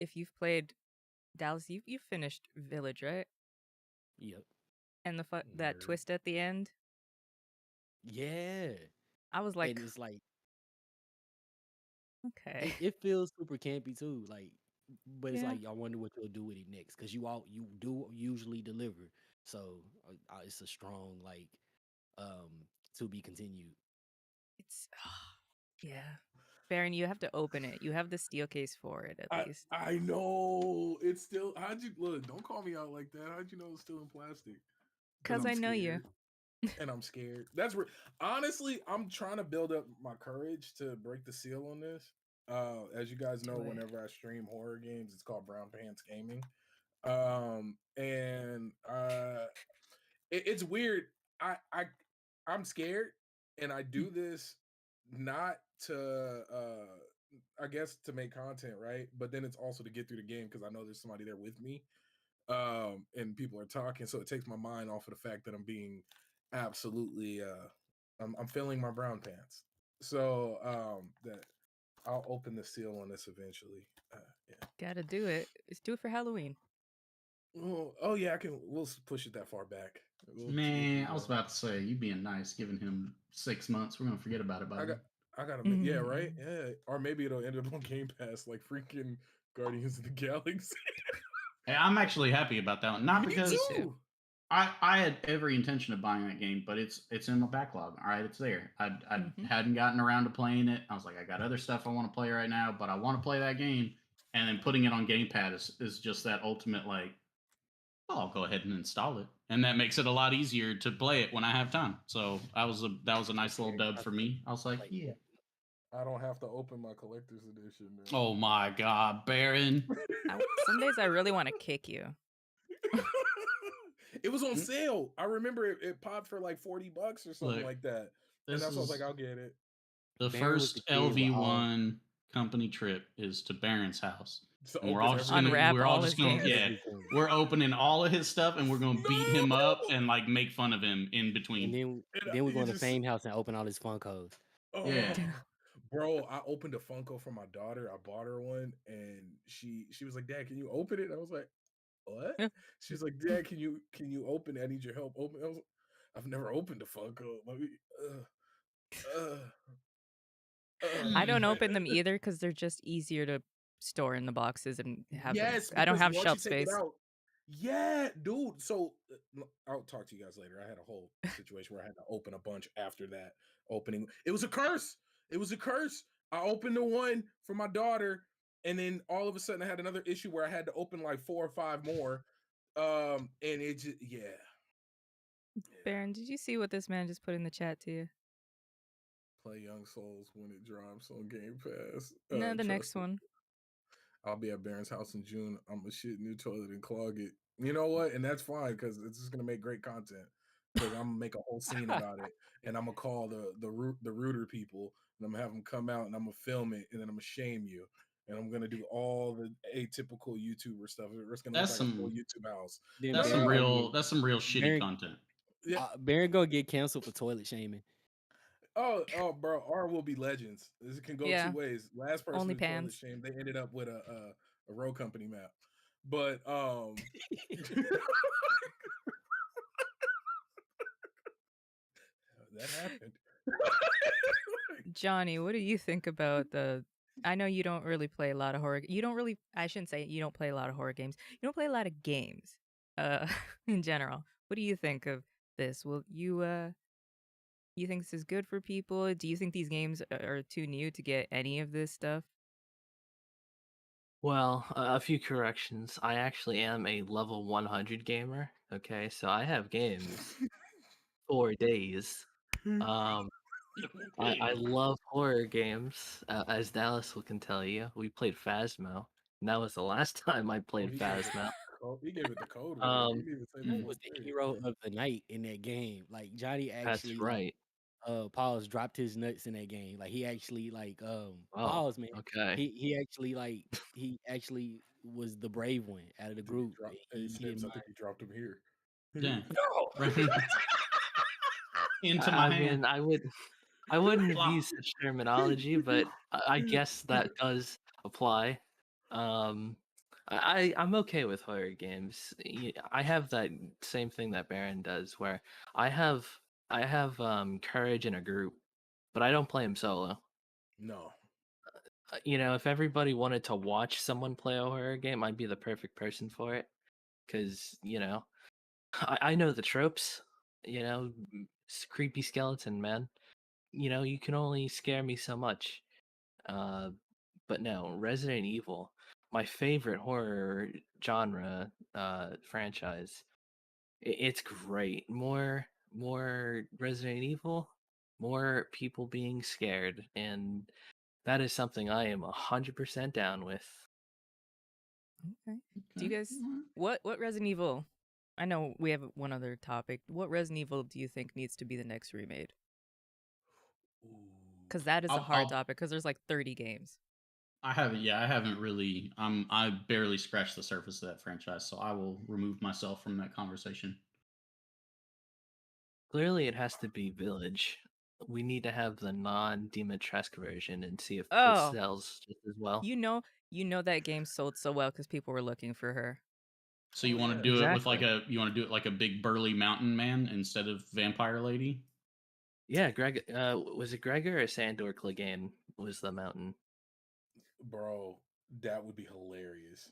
if you've played Dallas, you've finished Village, right? Yep. And that Nerd. twist at the end, Yeah. I was like, And it's like okay, it feels super campy too. Like, but it's yeah, like I wonder what you'll do with it next because you do usually deliver. So it's a strong like to be continued. it's yeah. Baron, you have to open it. You have the steel case for it at least. I know it's still. How'd you look? Don't call me out like that. How'd you know it's still in plastic? Because Cause I'm I know you. scared, and I'm scared. Honestly, I'm trying to build up my courage to break the seal on this. As you guys know, Do it. whenever I stream horror games, it's called Brown Pants Gaming. And it's weird. I'm scared, and I do this not to I guess to make content, right? But then it's also to get through the game because I know there's somebody there with me. And people are talking, so it takes my mind off of the fact that I'm being absolutely I'm filling my brown pants. So that I'll open the seal on this eventually. Yeah. Gotta do it. Let's do it for Halloween. Oh yeah, I can. We'll push it that far back. We'll do Man, I was that. about to say, you being nice, giving him 6 months. We're gonna forget about it by I then. got. I gotta make. Yeah, right. Yeah, or maybe it'll end up on Game Pass, like freaking Guardians of the Galaxy. Hey, I'm actually happy about that one. Not Me because too. too. I had every intention of buying that game, but it's in my backlog. All right, it's there. I hadn't gotten around to playing it. I was like, I got other stuff I want to play right now, but I want to play that game. And then putting it on Game Pass is just that ultimate like, oh, I'll go ahead and install it, and that makes it a lot easier to play it when I have time. So that was a nice little dub for me. I was like, yeah. I don't have to open my collector's edition. Oh my God, Baron. Some days I really want to kick you. It was on sale. I remember it popped for like $40 or something Look, like that. And this that's why I was like, is I'll get it. the Baron was the first kid with LV1 company trip is to Baron's house. So And we're all just gonna Unwrap we're all all just his gonna games. we're opening all of his stuff and we're gonna beat him up and like make fun of him in between. And And then we're you going to just Fame House and open all his Funkos. Yeah. Bro, I opened a Funko for my daughter. I bought her one, and she was like, "Dad, can you open it?" I was like, "What?" She's like, "Dad, can you open it? I need your help." Open. I've never opened a Funko. Let me. I don't open them either because they're just easier to store in the boxes and have them. Yes, I don't because have once you shelf take it space. out, yeah, dude. So I'll talk to you guys later. I had a whole situation where I had to open a bunch after that opening. It was a curse. It was a curse. I opened the one for my daughter, and then all of a sudden I had another issue where I had to open like 4 or 5 more. And it just Baron, did you see what this man just put in the chat to you? Play Young Souls when it drops on Game Pass. No, the next Trust me. one. I'll be at Baron's house in June. I'm gonna shit in your toilet and clog it. You know what? And that's fine because it's just gonna make great content. because I'm gonna make a whole scene about it, and I'm gonna call the rooter people, and I'm gonna have them come out, and I'm gonna film it, and then I'm gonna shame you, and I'm gonna do all the atypical YouTuber stuff. It's gonna look That's like a full some YouTube house. Then No, that's no, some no. real shitty Baron, content. Yeah. Baron gonna get canceled for toilet shaming. Oh, bro, R will be legends. This can go two Yeah. ways. Last person to toilet OnlyPans. shame, they ended up with a road company map, but that happened. Johnny, what do you think about the? I know you don't really play a lot of horror. You don't really. I shouldn't say you don't play a lot of horror games. You don't play a lot of games, uh, in general. What do you think of this? Will you? You think this is good for people? Do you think these games are too new to get any of this stuff? Well, a few corrections. I actually am a level 100 gamer. Okay, so I have games for days. Um, I love horror games, as Dallas can tell you. We played Phasmo, and that was the last time I Oh, played Phasmo. he gave it the code word. He Um, didn't even say the Who Mm. full was the thing. hero of the night in that game? Like Johnny that's actually right. pause dropped his nuts in that game. Like he actually Oh, pause man. okay. He actually was the brave one out of the Did he group. drop? Hey, He Snips, didn't I mind. think he dropped him here. Damn. No. Right into my I hand. mean, I wouldn't have Flop. used such terminology, but I guess that does apply. I'm okay with horror games. I have that same thing that Baron does, where I have courage in a group, but I don't play them solo. No. If everybody wanted to watch someone play a horror game, I'd be the perfect person for it. Because I know the tropes. Creepy skeleton man. You can only scare me so much. But no, Resident Evil, my favorite horror genre franchise. It's great. More Resident Evil, more people being scared, and that is something I am 100% down with. Okay. Do you guys what Resident Evil? I know we have one other topic. What Resident Evil do you think needs to be the next remade? Ooh. Because that is a hard I'll topic. Because there's like 30 games. I haven't. Yeah, I haven't really. I barely scratched the surface of that franchise, so I will remove myself from that conversation. Clearly, it has to be Village. We need to have the non-Dimitrescu version and see if it Oh, sells just as well. you know that game sold so well because people were looking for her. So you Oh, want to yeah. do it with Exactly. you want to do it like a big burly mountain man instead of vampire lady? Yeah, Greg. Was it Gregor or Sandor Clegane was the mountain? Bro, that would be hilarious.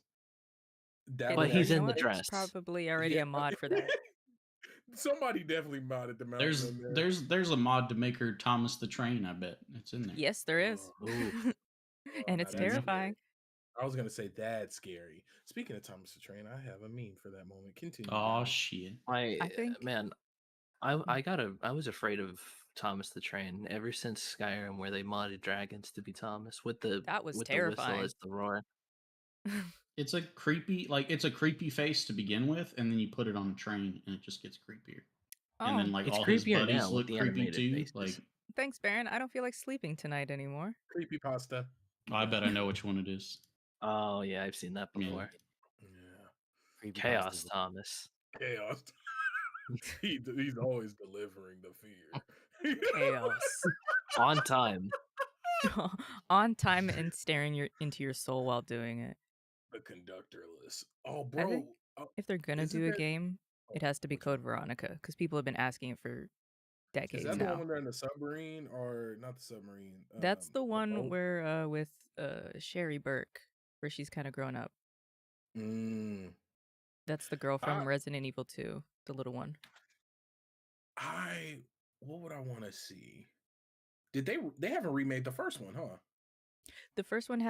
That But would he's You know in the actually, what? There's dress. probably already yeah. a mod for that. Somebody definitely modded the mountain in there. There's a mod to make her Thomas the Train. I bet it's in there. Yes, there is. Ooh. And Now it's There you that's go. terrifying. scary. I was gonna say that's scary. Speaking of Thomas the Train, I have a meme for that moment. Continue, Oh Baron. shit! I think Man, I was afraid of Thomas the Train ever since Skyrim, where they modded dragons to be Thomas with the that was whistle terrifying. as the roar. It's a creepy face to begin with, and then you put it on a train, and it just gets creepier. And then Oh, like It's all his creepier buddies now with look the creepy animated too. Like faces. thanks, Baron. I don't feel like sleeping tonight anymore. Creepy pasta. I bet I know which one it is. Oh yeah, I've seen that Yeah. before. Yeah. Chaos Thomas. Chaos. He's always delivering the fear. Chaos. On time. On time and staring into your soul while doing it. The conductorless. Oh, I think bro. if they're gonna Isn't do a that game, it has to be which one? Code Veronica because people have been asking it for Is decades that the one now. when they're in the submarine or not the submarine? That's the The one boat? where with Sherry Burke, where she's kind of grown up. Mm. That's the girl I from Resident Evil 2, the little one. what would I want to see? Did they haven't remade the first one, huh? The first one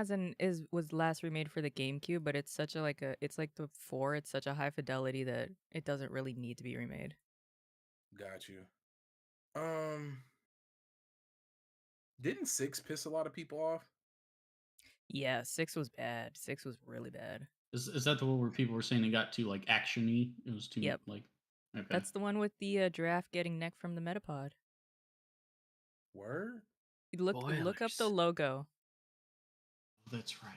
was last remade for the GameCube, but it's such it's like the 4, it's such a high fidelity that it doesn't really need to be remade. Got you. Didn't 6 piss a lot of people off? Yeah, 6 was bad. 6 was really bad. Is that the one where people were saying it got too like actiony? It was too Yep. like Okay. That's the one with the giraffe getting neck from the Metapod. Word? Look up the Spoilers. logo. That's right.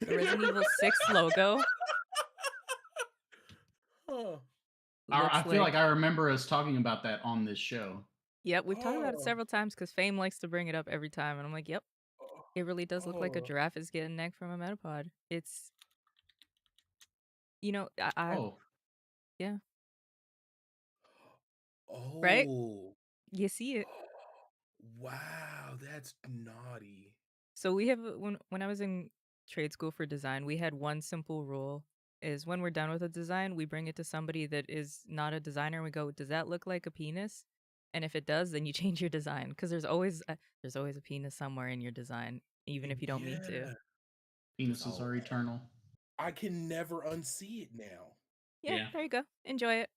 The Resident Evil 6 logo Huh. I looks feel like like. I remember us talking about that on this show. Yep, we've talked about it Oh. several times because Fame likes to bring it up every time, and I'm like, yep, it really does look like a Oh. giraffe is getting neck from a Metapod. It's, you know, Oh, yeah, right? Oh. You see it. Wow, that's naughty. So we have when I was in trade school for design, we had one simple rule is when we're done with a design, we bring it to somebody that is not a designer and we go, "Does that look like a penis?" And if it does, then you change your design because there's always a penis somewhere in your design, even if you don't mean to. Yeah. penises Oh, are eternal. I can never unsee it now. Yeah, Yeah. there you go. Enjoy it.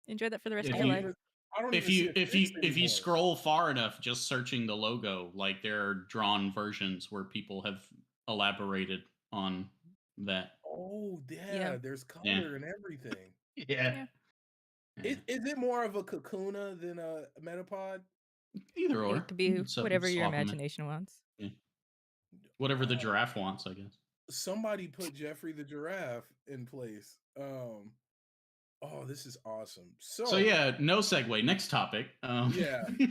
Enjoy that for the rest If of I your don't life. even I don't If even see you a if fix you if you anymore. scroll far enough, just searching the logo, like there are drawn versions where people have elaborated on that. Oh, Yeah. yeah, there's Yeah. color and everything. Yeah. Yeah. Yeah. Is it more of a Kakuna than a Metapod? Either or. It could be So whatever your swap 'em in. imagination wants. Yeah. Whatever the Oh, giraffe wants, I guess. somebody put Jeffrey the giraffe in place. Oh, this is awesome. So So, yeah, no segue. Next topic. yeah. Holy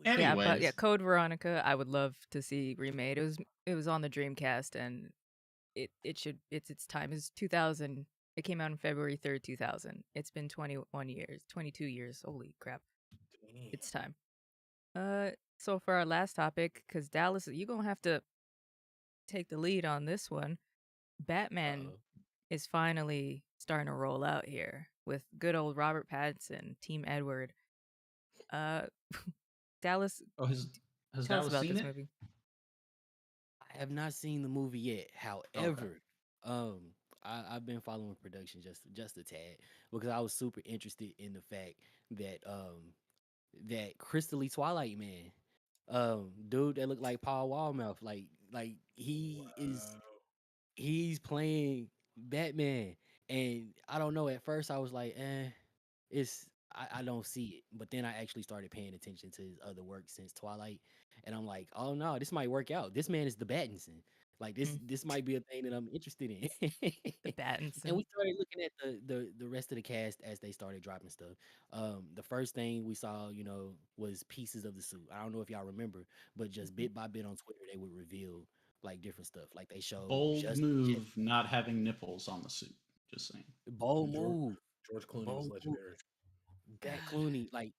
Yeah, crap. but yeah, Anyways, Code Veronica, I would love to see remade. It was on the Dreamcast and its time is 2000. It came out on February 3rd, 2000. It's been 21 years, 22 years. Holy crap. Damn. It's time. So for our last topic, cuz Dallas, you're going to have to take the lead on this one. Batman Uh-oh. is finally starting to roll out here with good old Robert Pattinson, Team Edward. Uh Dallas, oh, has tell us Dallas about seen this it? movie. I have not seen the movie yet. Okay. However, I've been following production just a tad because I was super interested in the fact that that Crystally Twilight Man, dude that looked like Paul Wallmouth, like Wow. he's playing Batman, and I don't know. At first, I was like, I don't see it. But then I actually started paying attention to his other work since Twilight, and I'm like, oh no, this might work out. This man is the Battinson. Like Mm, this might be a thing that I'm interested in. the And Pattinson. we started looking at the rest of the cast as they started dropping stuff. The first thing we saw, was pieces of the suit. I don't know if y'all remember, but just Mhm. bit by bit on Twitter, they would reveal like different stuff. Like they showed Bold just move, not having nipples on the suit. Just saying. bold George, move, George Clooney was bold move. legendary. Bat God. Clooney, like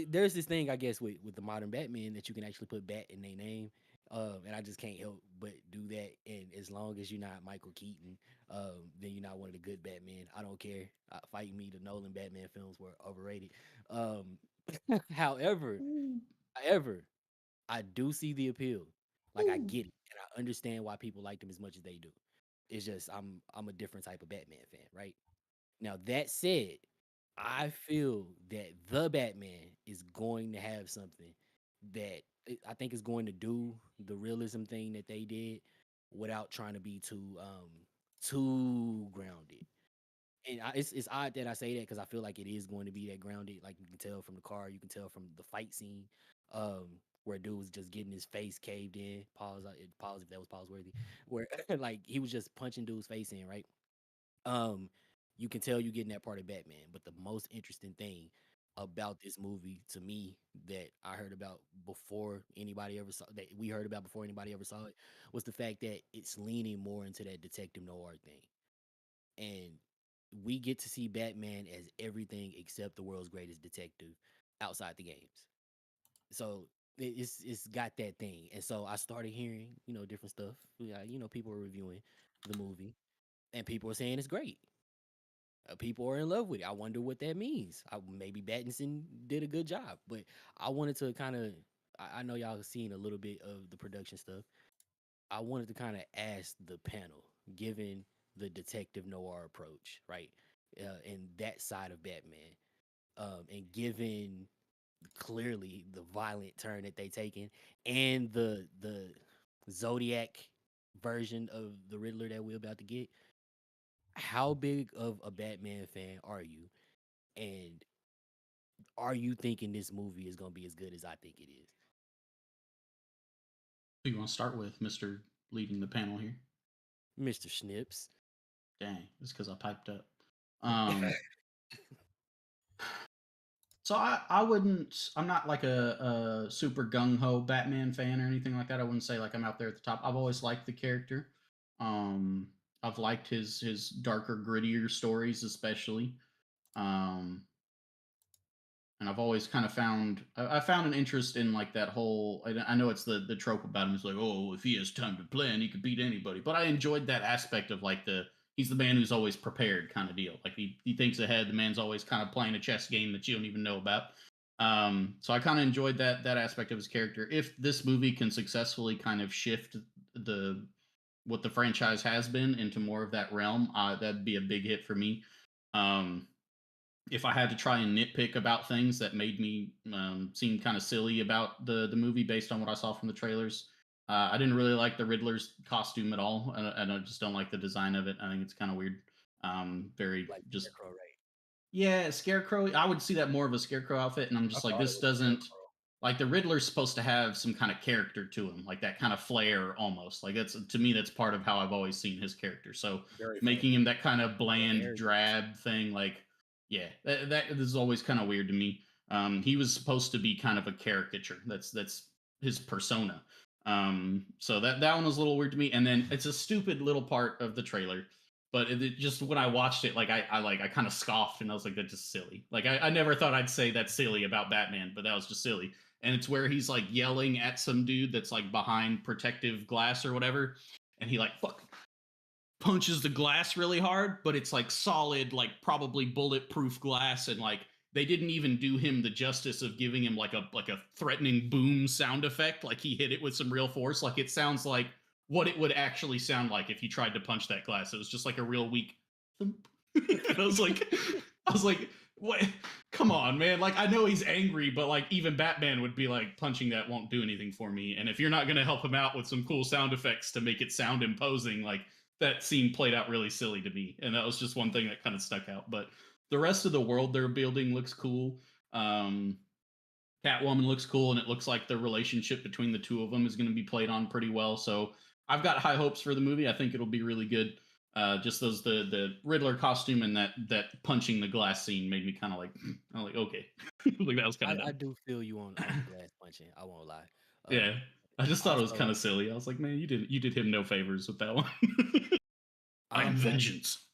there's this thing I guess with the modern Batman that you can actually put Bat in their name, and I just can't help but do that. And as long as you're not Michael Keaton, then you're not one of the good Batman. I don't care. Fight me. The Nolan Batman films were overrated. Um, however, however, I do see the appeal. Like I get it, and I understand why people like them as much as they do. It's just I'm a different type of Batman fan, right? Now that said, I feel that the Batman is going to have something that I think is going to do the realism thing that they did without trying to be too grounded. And it's odd that I say that because I feel like it is going to be that grounded. Like you can tell from the car, you can tell from the fight scene, where dude was just getting his face caved in. Pause if that was pause worthy. Where like he was just punching dude's face in, right? um you can tell you getting that part of Batman. But the most interesting thing about this movie to me that I heard about before anybody ever saw that we heard about before anybody ever saw it was the fact that it's leaning more into that detective noir thing. And we get to see Batman as everything except the world's greatest detective outside the games. So it's got that thing. And so I started hearing, different stuff. Yeah, people were reviewing the movie and people were saying it's great. People are in love with it. I wonder what that means. Maybe Battinson did a good job, but I wanted to kind of. I know y'all have seen a little bit of the production stuff. I wanted to kind of ask the panel, given the detective noir approach, right, and that side of Batman, and given clearly the violent turn that they taken, and the Zodiac version of the Riddler that we're about to get. how big of a Batman fan are you? And are you thinking this movie is gonna be as good as I think it is? Who you want to start with, Mister leading the panel here? Mr. Snips. Dang, it's because I piped up. Um, so I wouldn't. I'm not like a super gung ho Batman fan or anything like that. I wouldn't say like I'm out there at the top. I've always liked the character. Um, I've liked his darker, grittier stories, especially. Um, and I've always kind of found I found an interest in like that whole. I know it's the trope about him. It's like, oh, if he has time to plan, he could beat anybody. But I enjoyed that aspect of like he's the man who's always prepared kind of deal. Like he thinks ahead. The man's always kind of playing a chess game that you don't even know about. So I kind of enjoyed that aspect of his character. If this movie can successfully kind of shift the what the franchise has been into more of that realm, that'd be a big hit for me. Um, if I had to try and nitpick about things that made me seem kind of silly about the movie based on what I saw from the trailers, I didn't really like the Riddler's costume at all, and I just don't like the design of it. I think it's kind of weird. Very Like just Scarecrow, right? yeah, Scarecrow. I would see that more of a Scarecrow outfit, and I'm I just like, thought it this was doesn't Scarecrow. like the Riddler's supposed to have some kind of character to him, like that kind of flair almost. Like that's to me, that's part of how I've always seen his character. So Very making funny. him that kind of The bland, arrogance. drab thing, like yeah, that is always kind of weird to me. He was supposed to be kind of a caricature. That's his persona. So that one was a little weird to me. And then it's a stupid little part of the trailer, but it just when I watched it, like I kind of scoffed and I was like, that's just silly. Like I never thought I'd say that's silly about Batman, but that was just silly. And it's where he's like yelling at some dude that's like behind protective glass or whatever, and he like fuck punches the glass really hard, but it's like solid, like probably bulletproof glass, and like they didn't even do him the justice of giving him like a threatening boom sound effect, like he hit it with some real force. Like it sounds like what it would actually sound like if you tried to punch that glass. It was just like a real weak thump. I was like, what? Come on, man! Like I know he's angry, but like even Batman would be like, punching that won't do anything for me. And if you're not gonna help him out with some cool sound effects to make it sound imposing, like that scene played out really silly to me, and that was just one thing that kind of stuck out. But the rest of the world they're building looks cool. Catwoman looks cool, and it looks like the relationship between the two of them is going to be played on pretty well. So I've got high hopes for the movie. I think it'll be really good. Just those the Riddler costume and that punching the glass scene made me kind of like I'm like okay, like that was kind of I dumb. do feel you on the glass punching. I won't lie. Yeah, I just thought it was kind Also, of silly. I was like, man, you did him no favors with that one. I am um, vengeance.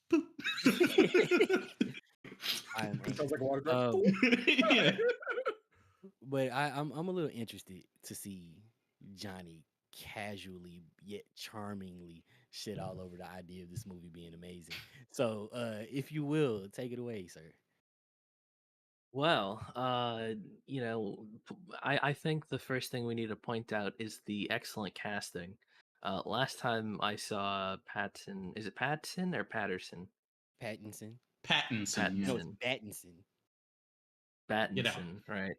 I am Sounds like a water drop. um, Yeah. but I'm a little interested to see Johnny casually yet charmingly shit all over the idea of this movie being amazing. So, if you will, take it away, sir. Well, I think the first thing we need to point out is the excellent casting. Last time I saw Patton, is it Patton or Patterson? Pattinson. Pattinson, yeah. No, it's Pattinson. Pattinson. Get out. Pattinson, right.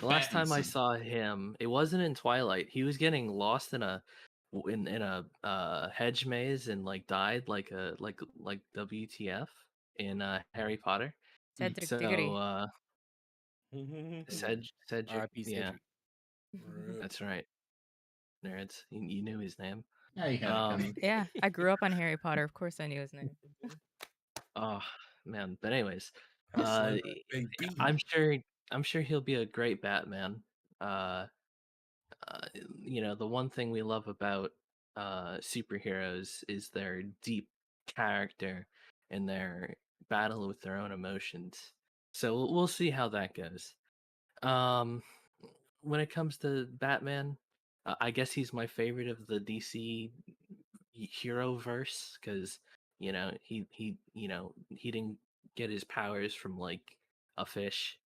The last time I Pattinson. saw him, it wasn't in Twilight. He was getting lost in a hedge maze and like died like WTF in Harry Potter. Cedric So Diggory. Cedric, R.I.P. yeah, Cedric. Rip. that's right. Nerds, you knew his name. Yeah, you had it coming. Yeah, I grew up on Harry Potter. Of course I knew his name. Oh man, but anyways, I saw uh, that y- baby. I'm sure he'll be a great Batman. Uh, uh, the one thing we love about superheroes is their deep character and their battle with their own emotions. So we'll see how that goes. Um, when it comes to Batman, I guess he's my favorite of the DC hero verse because he didn't get his powers from like a fish.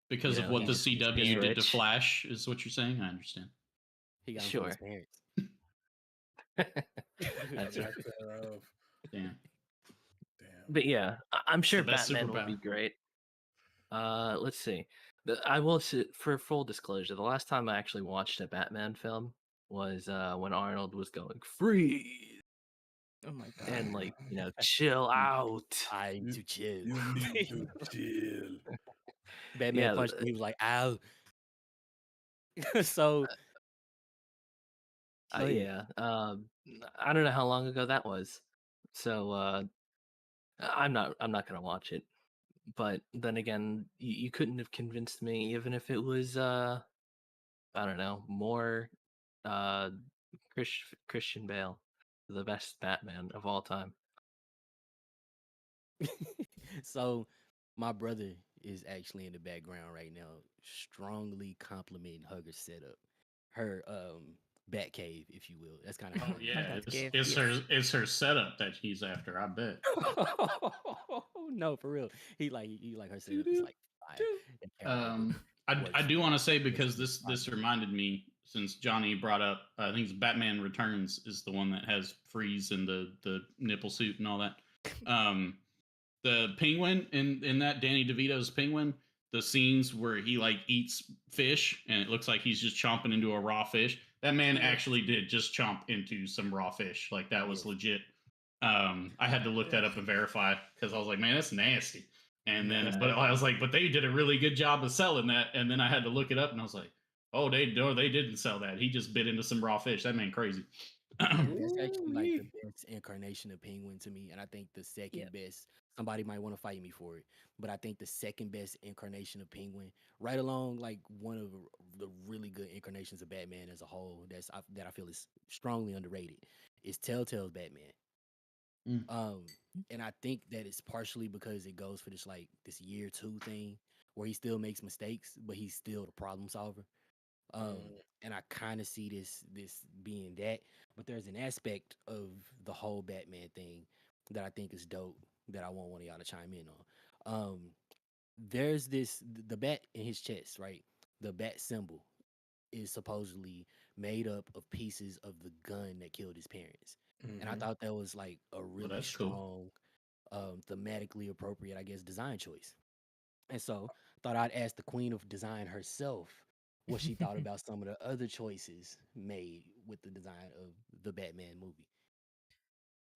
Because of what He the just he's CW did to rich. Flash, is what you're saying? I understand. He got him from his Sure. parents. That's right. Lack thereof. Damn. Damn. But yeah, I'm It's sure the best Batman will superpower. be great. Let's see. I will say, for full disclosure, the last time I actually watched a Batman film was when Arnold was going free. Oh my god. and chill out. Time to chill. You need to chill. Batman Yeah, punched him. He was like, "Ow." So go ahead. yeah. I don't know how long ago that was, so I'm not gonna watch it. But then again, you couldn't have convinced me, even if it was I don't know, more uh Christian Bale, the best Batman of all time. So my brother is actually in the background right now, strongly complimenting Hugger's setup, her bat cave, if you will. That's kind of how Oh I yeah, That's it's gave. it's her it's her setup that he's after. I bet. No, for real. He like her setup is Doo-doo, like fire. doo. And camera angle I works do for want to her. say, But because she's this reminded me, since Johnny brought up, I think it's Batman Returns is the one that has Freeze and the nipple suit and all that. The Penguin in that, Danny DeVito's Penguin, the scenes where he like eats fish and it looks like he's just chomping into a raw fish. That man Yes. actually did just chomp into some raw fish. Like, that was Yes. legit. I had to look that up and verify, because I was like, man, that's nasty. And then, Yeah. but I was like, but they did a really good job of selling that. And then I had to look it up, and I was like, oh, they didn't sell that. He just bit into some raw fish. That man crazy. That's actually like the Ooh-wee. best incarnation of Penguin to me, and I think the second Yep. best. Somebody might want to fight me for it, but I think the second best incarnation of Penguin, right along like one of the really good incarnations of Batman as a whole, that I feel is strongly underrated, is Telltale's Batman. Mm. And I think that it's partially because it goes for this year two thing where he still makes mistakes, but he's still the problem solver. Um, Mm. and I kind of see this being that, but there's an aspect of the whole Batman thing that I think is dope that I want one of y'all to chime in on. There's the bat in his chest, right? The bat symbol is supposedly made up of pieces of the gun that killed his parents. And I Mhm. thought that was like a Well, really that's cool. strong, thematically appropriate, I guess, design choice. And so thought I'd ask the queen of design herself what she thought about some of the other choices made with the design of the Batman movie.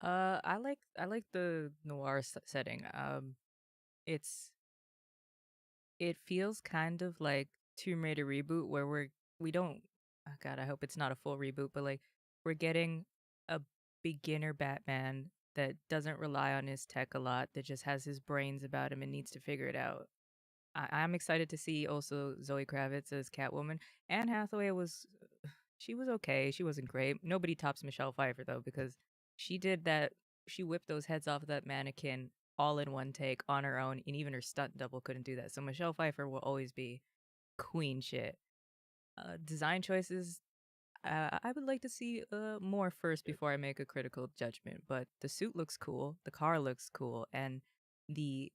I like the noir setting. It's it feels kind of like Tomb Raider reboot, where we don't. Oh God, I hope it's not a full reboot, but like we're getting a beginner Batman that doesn't rely on his tech a lot, that just has his brains about him and needs to figure it out. I'm excited to see also Zoe Kravitz as Catwoman. Anne Hathaway was she was okay. She wasn't great. Nobody tops Michelle Pfeiffer though, because she did that. She whipped those heads off of that mannequin all in one take on her own, and even her stunt double couldn't do that. So Michelle Pfeiffer will always be queen shit. Design choices. I would like to see more first before I make a critical judgment. But the suit looks cool. The car looks cool, and the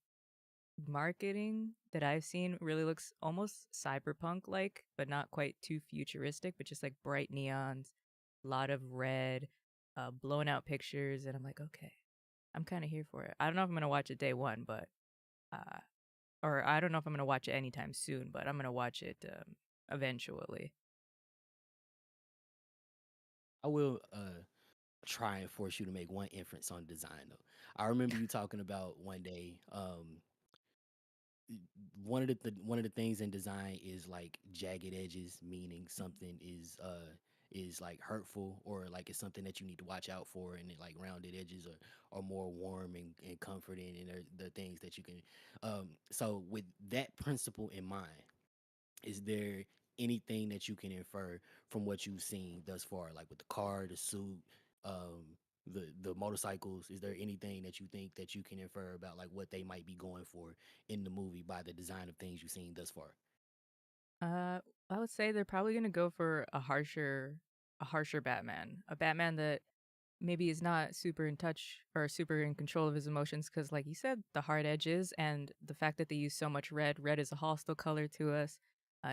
marketing that I've seen really looks almost cyberpunk like, but not quite too futuristic, but just like bright neons, a lot of red, blown out pictures, and I'm like, okay, I'm kind of here for it. I don't know if I'm gonna watch it day one, but or I don't know if I'm gonna watch it anytime soon, but I'm gonna watch it eventually. I will try and force you to make one inference on design though. I remember you talking about one day one of the things in design is like jagged edges, meaning something is like hurtful or like it's something that you need to watch out for, and like rounded edges are more warm and comforting, and they're the things that you can so with that principle in mind, is there anything that you can infer from what you've seen thus far, like with the car, the suit, the motorcycles? Is there anything that you think that you can infer about like what they might be going for in the movie by the design of things you've seen thus far? Uh, I would say they're probably gonna go for a harsher Batman, a Batman that maybe is not super in touch or super in control of his emotions, because like you said, the hard edges and the fact that they use so much red. Red is a hostile color to us.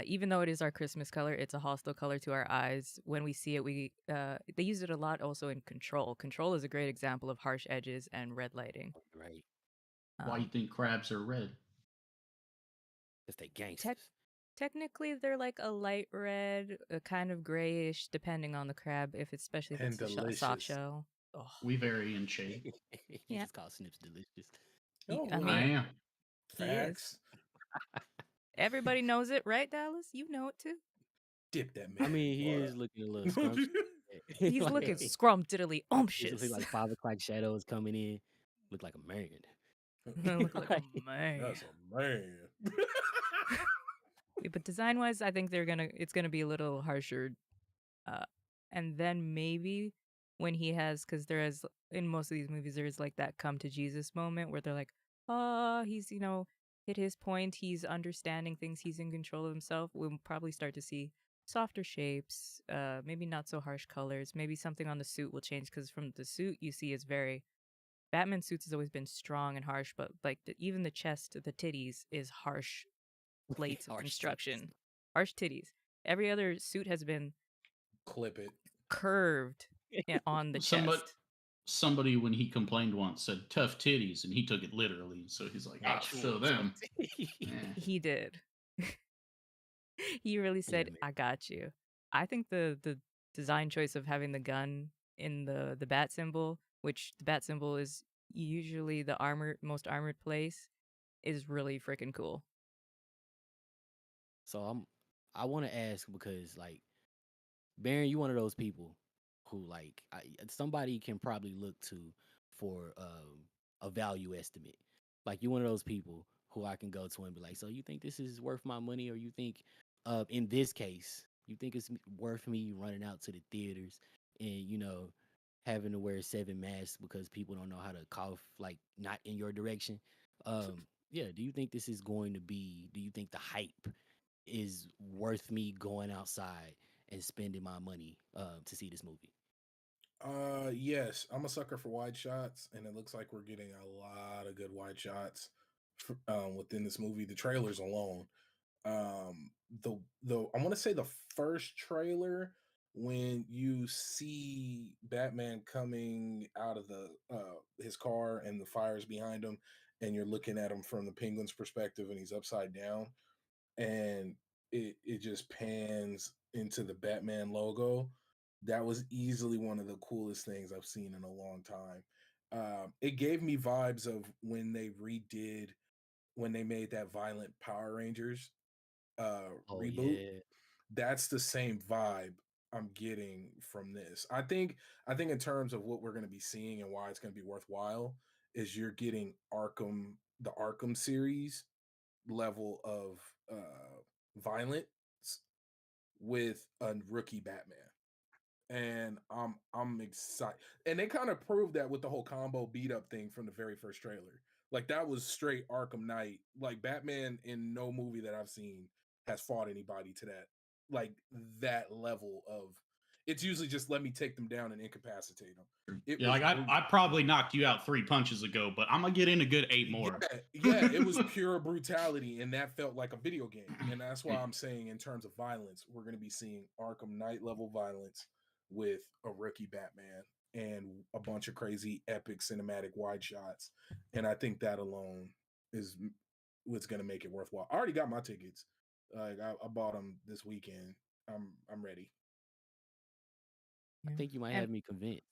Even though it is our Christmas color, it's a hostile color to our eyes. When we see it, we they use it a lot also in Control. Control is a great example of harsh edges and red lighting. Right. Why you Um, think crabs are red? Because they tech gangsters. Technically, they're like a light red, a kind of grayish, depending on the crab. If it's especially if And it's a soft delicious. shell. Oh, We vary in shade. You Yeah. just call Snips delicious. Oh, I well, mean, I am. he is. facts. Everybody knows it, right, Dallas? You know it too. Dip that man. I mean, he in is looking a little scrumptious. He's looking scrumptiddly It's umptious. like 5 o'clock shadows coming in. Look like a man. Look like a man. That's a man. But design-wise, I think it's gonna be a little harsher. And then maybe when he has, because there is in most of these movies, there is like that come to Jesus moment where they're like, he's hit his point, he's understanding things, he's in control of himself. We'll probably start to see softer shapes, maybe not so harsh colors. Maybe something on the suit will change because from the suit you see is very Batman suits has always been strong and harsh, but like even the chest, the titties is harsh plates of Harsh construction, harsh titties. Every other suit has been Clip it. curved on the Somebody, chest. somebody when he complained once said tough titties, and he took it literally. So he's like, I'll show them. Yeah. He did. He really said, man. "I got you." I think the design choice of having the gun in the bat symbol, which the bat symbol is usually the most armored place, is really freaking cool. So I want to ask because like Baron, you one of those people who like somebody can probably look to for a value estimate. Like you one of those people who I can go to and be like, so you think this is worth my money, or you think, in this case, you think it's worth me running out to the theaters and having to wear 7 masks because people don't know how to cough like not in your direction. Yeah, do you think this is going to be? Do you think the hype is worth me going outside and spending my money to see this movie? Yes, I'm a sucker for wide shots, and it looks like we're getting a lot of good wide shots within this movie. The trailers alone, the I want to say the first trailer when you see Batman coming out of the his car and the fire's behind him, and you're looking at him from the Penguin's perspective, and he's upside down, and it just pans into the Batman logo. That was easily one of the coolest things I've seen in a long time. It gave me vibes of when they made that Violent Power Rangers Oh reboot. yeah, That's the same vibe I'm getting from this. I think in terms of what we're going to be seeing and why it's going to be worthwhile is you're getting the Arkham series level of violence with a rookie Batman. And I'm excited. And they kind of proved that with the whole combo beat up thing from the very first trailer. Like that was straight Arkham Knight. Like Batman in no movie that I've seen has fought anybody to that level of it's usually just let me take them down and incapacitate them. It Yeah, was like I probably knocked you out 3 punches ago, but I'm gonna get in a good 8 more. yeah, it was pure brutality, and that felt like a video game. And that's why I'm saying, in terms of violence, we're going to be seeing Arkham Knight level violence with a rookie Batman and a bunch of crazy epic cinematic wide shots. And I think that alone is what's going to make it worthwhile. I already got my tickets. Like I bought them this weekend. I'm ready. I think you might And have me convinced.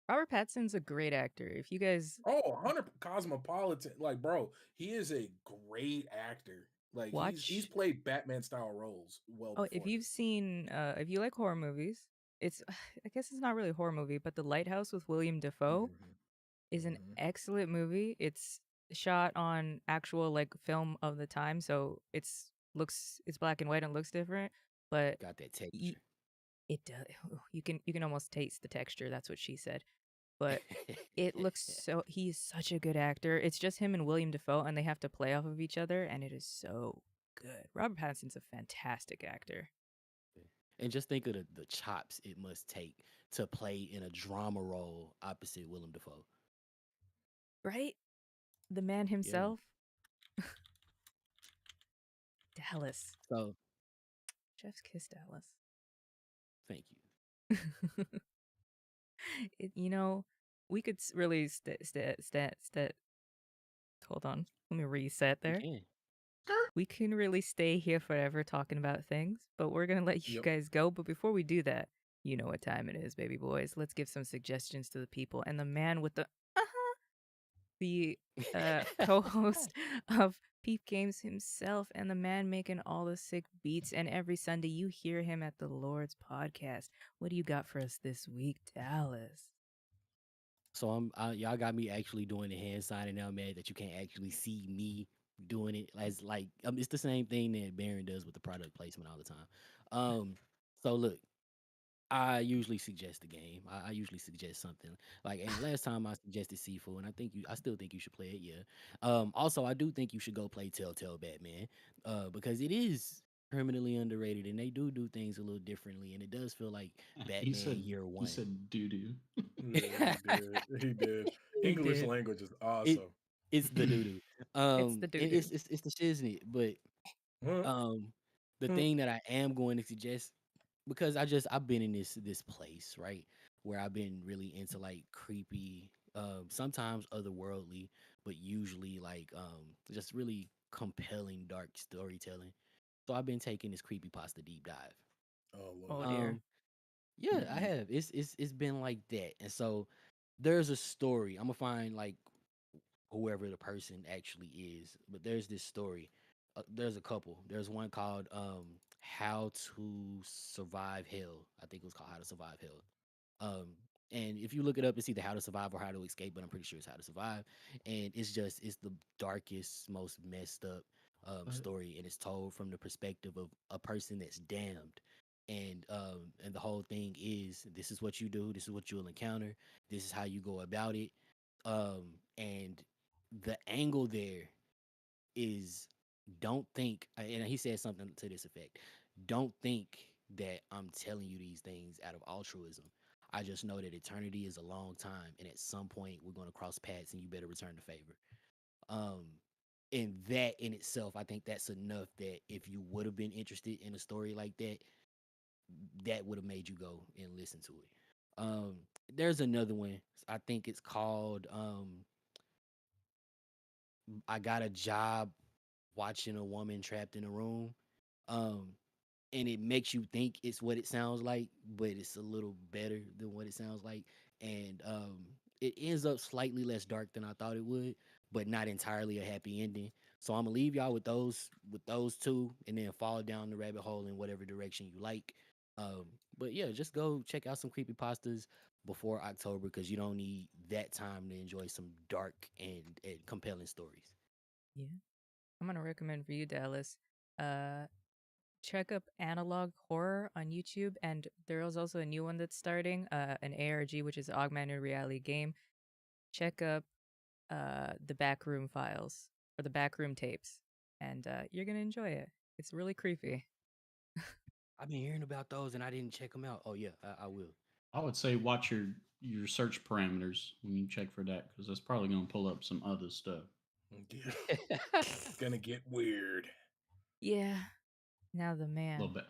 Robert Pattinson's a great actor. If you guys 100 Cosmopolitan, like bro, he is a great actor. Like he's watch, played Batman style roles well oh, if before you've this. seen, if you like horror movies, it's, I guess it's not really a horror movie, but The Lighthouse with William Dafoe Mhm, is an mhm. excellent movie. It's shot on actual like film of the time, so it's black and white and looks different, but Got that y- texture. it does. You can almost taste the texture. That's what she said. But it looks so. He's such a good actor. It's just him and William Dafoe, and they have to play off of each other, and it is so good. Robert Pattinson's a fantastic actor, And just think of the chops it must take to play in a drama role opposite Willem Dafoe. right? The man Yeah. himself, Dallas. So Chef's kiss, Dallas. thank you. We could really hold on. Let me reset We there. can. We can really stay here forever talking about things, but we're going to let you Yep. guys go. But before we do that, You know what time it is, baby boys. Let's give some suggestions to the people. And the man with the the co-host of Peep Games himself, and the man making all the sick beats. And every Sunday you hear him at the Lord's podcast. What do you got for us this week, Dallas? So y'all got me actually doing the hand signing now, man. That you can't actually see me doing it as like it's the same thing that Baron does with the product placement all the time. So look, I usually suggest a game. I usually suggest something like, and last time I suggested Sifu, and I still think you should play it. Yeah. Also, I do think you should go play Telltale Batman, because it is permanently underrated, and they do things a little differently, and it does feel like He Batman said Year he One. said doo doo. Yeah, he did. He did. He English did. language is It awesome. it's the doo doo. It's the And doo-doo. it's the shiznit, but Huh? the Huh? thing that I am going to suggest, because I've been in this place, right, where I've been really into like creepy, sometimes otherworldly, but usually like just really compelling dark storytelling. So I've been taking this creepy pasta deep dive. Oh Oh Lord. dear. Um yeah, I have. It's been like that. And so there's a story. I'm gonna find like whoever the person actually is. But there's this story. There's a couple. There's one called How to Survive Hell. I think it was called How to Survive Hell. Um, and if you look it up, it's either How to Survive or How to Escape, but I'm pretty sure it's How to Survive. And it's the darkest, most messed up But story, and it's told from the perspective of a person that's damned. And the whole thing is, this is what you do, this is what you'll encounter, this is how you go about it. And the angle there is, don't think, and he said something to this effect, don't think that I'm telling you these things out of altruism. I just know that eternity is a long time, and at some point we're going to cross paths, and you better return the favor. Um, and that in itself, I think that's enough that if you would have been interested in a story like that, that would have made you go and listen to it. Um, there's another one. I think it's called I Got a Job Watching a Woman Trapped in a Room. Um, and it makes you think it's what it sounds like, but it's a little better than what it sounds like. And it ends up slightly less dark than I thought it would, but not entirely a happy ending. So I'm gonna leave y'all with those two, and then fall down the rabbit hole in whatever direction you like. But yeah, just go check out some creepy pastas before October, because you don't need that time to enjoy some dark and compelling stories. Yeah. I'm gonna recommend for you, Dallas. Uh Check up Analog Horror on YouTube, and there is also a new one that's starting, an ARG, which is augmented reality game. Check up the Backroom Files or the Backroom Tapes, and you're gonna enjoy it. It's really creepy. I've been hearing about those and I didn't check them out. Oh yeah, I will. I would say watch your search parameters when you check for that, because that's probably going to pull up some other stuff. Yeah. Gonna get weird. Yeah. Now the A man little bit.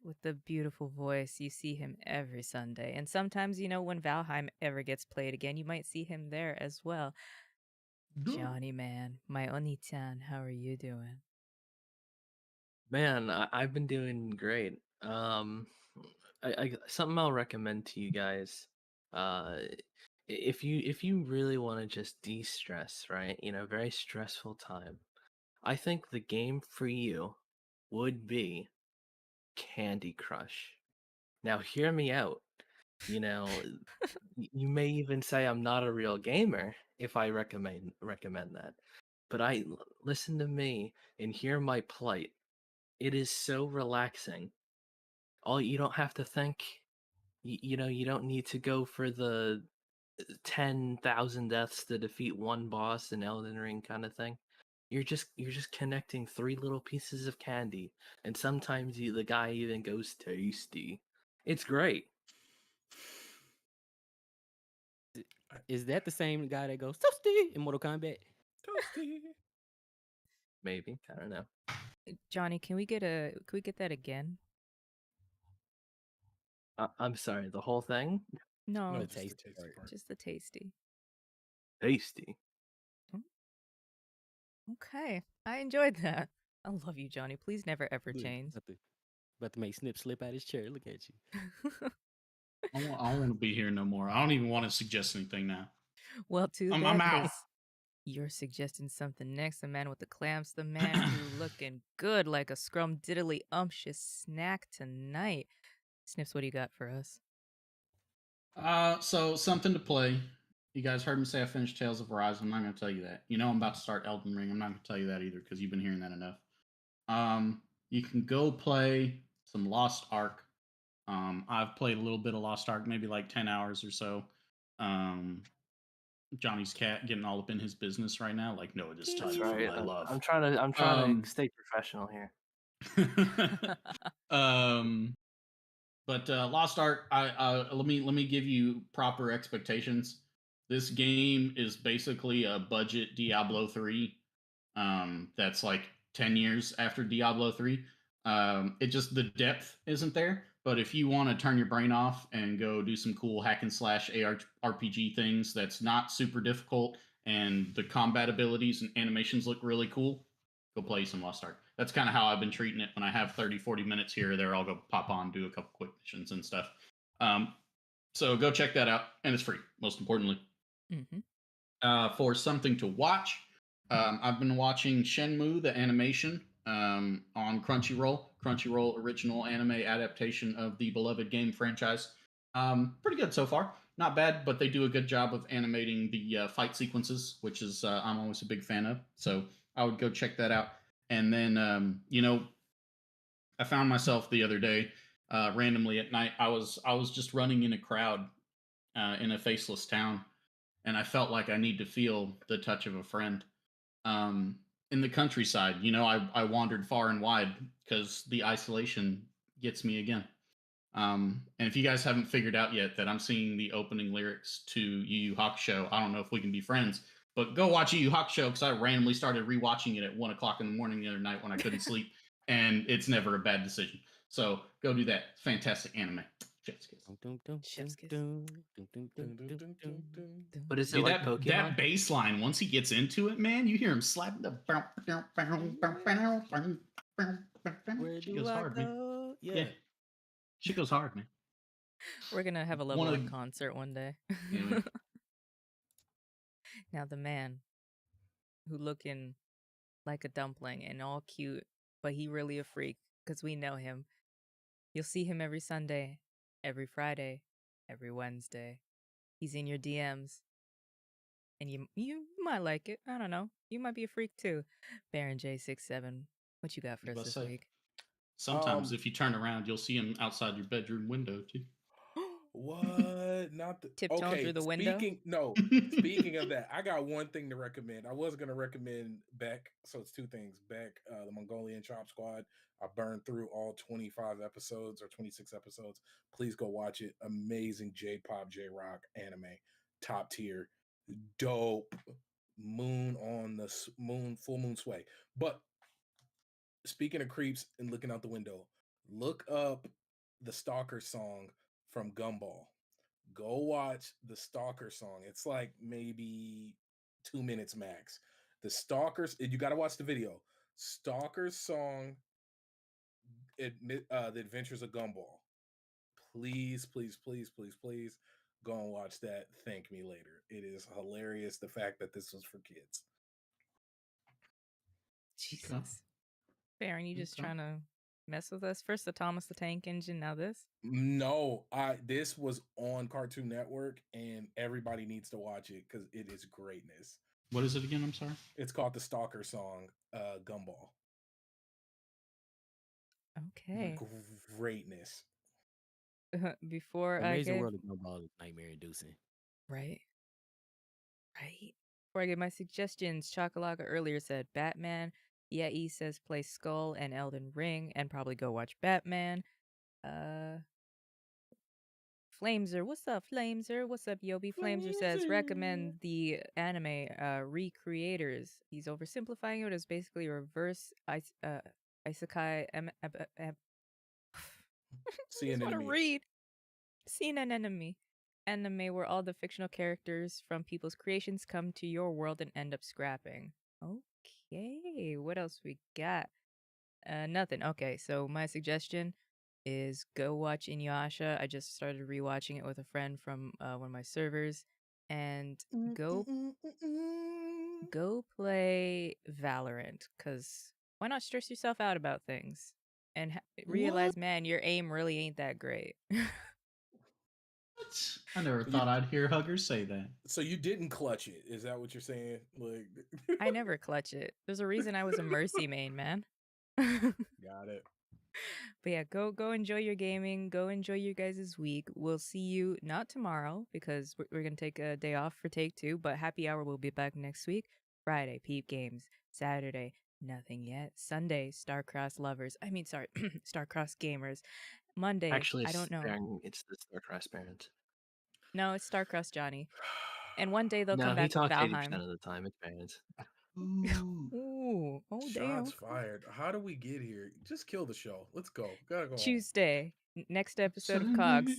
with the beautiful voice, you see him every Sunday, and sometimes when Valheim ever gets played again, you might see him there as well. Johnny man, my Oni-chan, how are you doing? Man, I've been doing great. Something I'll recommend to you guys. If you really want to just de-stress, right? Very stressful time. I think the game for you would be Candy Crush. Now, hear me out. You know, you may even say I'm not a real gamer if I recommend that. But listen to me and hear my plight. It is so relaxing. All you don't have to think. You don't need to go for the 10,000 deaths to defeat one boss in Elden Ring kind of thing. You're just connecting three little pieces of candy, and sometimes the guy even goes tasty. It's great. Is that the same guy that goes Toasty in Mortal Kombat? Toasty. Maybe, I don't know. Johnny, can we get that again? I'm sorry, the whole thing? No, The No, just the taste tasty part. part. just the tasty. Tasty. Mm, Okay, I enjoyed that. I love you, Johnny. Please never ever change. Nothing. About to make Snip slip out his chair. Look at you. I don't want to be here no more. I don't even want to suggest anything now. Well, too I'm bad, out. because you're suggesting something next. The man with the clamps, the man who looking good like a scrum diddly umptious snack tonight. Snips, what do you got for us? So something to play. You guys heard me say I finished Tales of Arise. I'm not going to tell you that. You know I'm about to start Elden Ring. I'm not going to tell you that either because you've been hearing that enough. You can go play some Lost Ark. I've played a little bit of Lost Ark, maybe like 10 hours or so. Johnny's cat getting all up in his business right now. Like, no, it is That's time for right. my love. I'm trying to stay professional here. But Lost Ark, let me give you proper expectations. This game is basically a budget Diablo 3. That's like 10 years after Diablo 3. It just the depth isn't there. But if you want to turn your brain off and go do some cool hack and slash RPG things that's not super difficult and the combat abilities and animations look really cool, go play some Lost Ark. That's kind of how I've been treating it. When I have 30, 40 minutes here or there, I'll go pop on, do a couple quick missions and stuff. So go check that out. And it's free, most importantly. For something to watch, I've been watching Shenmue the Animation on Crunchyroll. Crunchyroll original anime adaptation of the beloved game franchise. Pretty good so far. Not bad, but they do a good job of animating the fight sequences, which is I'm always a big fan of. So I would go check that out. And then, I found myself the other day, randomly at night. I was just running in a crowd in a faceless town, and I felt like I need to feel the touch of a friend. In the countryside, I wandered far and wide because the isolation gets me again. And if you guys haven't figured out yet that I'm singing the opening lyrics to Yu Yu Hakusho, I don't know if we can be friends, but go watch Yu Yu Hakusho because I randomly started rewatching it at 1 o'clock in the morning the other night when I couldn't sleep, and it's never a bad decision. So go do that. Fantastic anime. Chef's kiss. Chef's kiss. But is it Dude, like that Pokemon? bass line, once he gets into it, man, you hear him slapping the. Where She do goes I hard, man. go? Yeah. She goes hard, man. We're gonna have a One level of up the- concert one day. Anyway. Now the man who looking like a dumpling and all cute, but he really a freak because we know him. You'll see him every Sunday, every Friday, every Wednesday. He's in your DMs, and you might like it. I don't know. You might be a freak too. Baron J67, what you got for us Let's this say. week? Sometimes if you turn around, you'll see him outside your bedroom window too. What? Not the Tiptoeing okay. through the window? Speaking of that, I got one thing to recommend. I was gonna recommend Beck, so it's two things. Beck, the Mongolian Chop Squad. I burned through all 25 episodes or 26 episodes. Please go watch it. Amazing J-pop, J-rock anime, top tier, dope. Moon on the moon, full moon sway. But speaking of creeps and looking out the window, look up the Stalker song from Gumball. Go watch the Stalker song. It's like maybe 2 minutes max. The Stalkers, you got to watch the video. Stalker's song, The Adventures of Gumball. Please, please, please, please, please go and watch that. Thank me later. It is hilarious, the fact that this was for kids. Jesus. Baron, you just Okay. trying to mess with us? First the Thomas the Tank Engine, now this? No, this was on Cartoon Network, and everybody needs to watch it because it is greatness. What is it again? I'm sorry. It's called the Stalker song, Gumball. Okay. Greatness. Before Amazing I get World of Gumball is nightmare inducing. right. Before I get my suggestions, Chocolaga earlier said Batman. Yei says play Skull and Elden Ring and probably go watch Batman. Flameser, what's up, Flameser? What's up, Yobi? Flameser says recommend the anime Recreators. He's oversimplifying it as basically a reverse isekai. See an I want to enemy. read. Seen an enemy. Anime where all the fictional characters from people's creations come to your world and end up scrapping. Okay, what else we got? Nothing. Okay, so my suggestion, is go watch Inuyasha. I just started rewatching it with a friend from one of my servers, and go play Valorant, because why not stress yourself out about things and realize, man, your aim really ain't that great. What? I never thought I'd hear Huggers say that. So you didn't clutch it? Is that what you're saying? Like, I never clutch it. There's a reason I was a Mercy main, man. got it. But yeah, go enjoy your gaming. Go enjoy your guys' week. We'll see you not tomorrow because we're gonna take a day off for take 2. But happy hour will be back next week. Friday, Peep Games. Saturday, nothing yet. Sunday, Starcross lovers. I mean, sorry, Starcross gamers. Monday, Actually, I don't know. it's the Starcross parents. No, it's Starcross Johnny. And one day they'll No, come he back with talks 80% Valheim. of the time. It's parents. Ooh. Ooh, oh damn. Shots fired. How do we get here? Just kill the show. Let's go. Gotta go home. Tuesday, next episode of Send Cogs, it.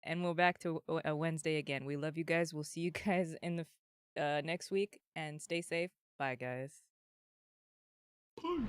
and we're back to a Wednesday again. We love you guys. We'll see you guys in the next week, and stay safe. Bye, guys. Bye.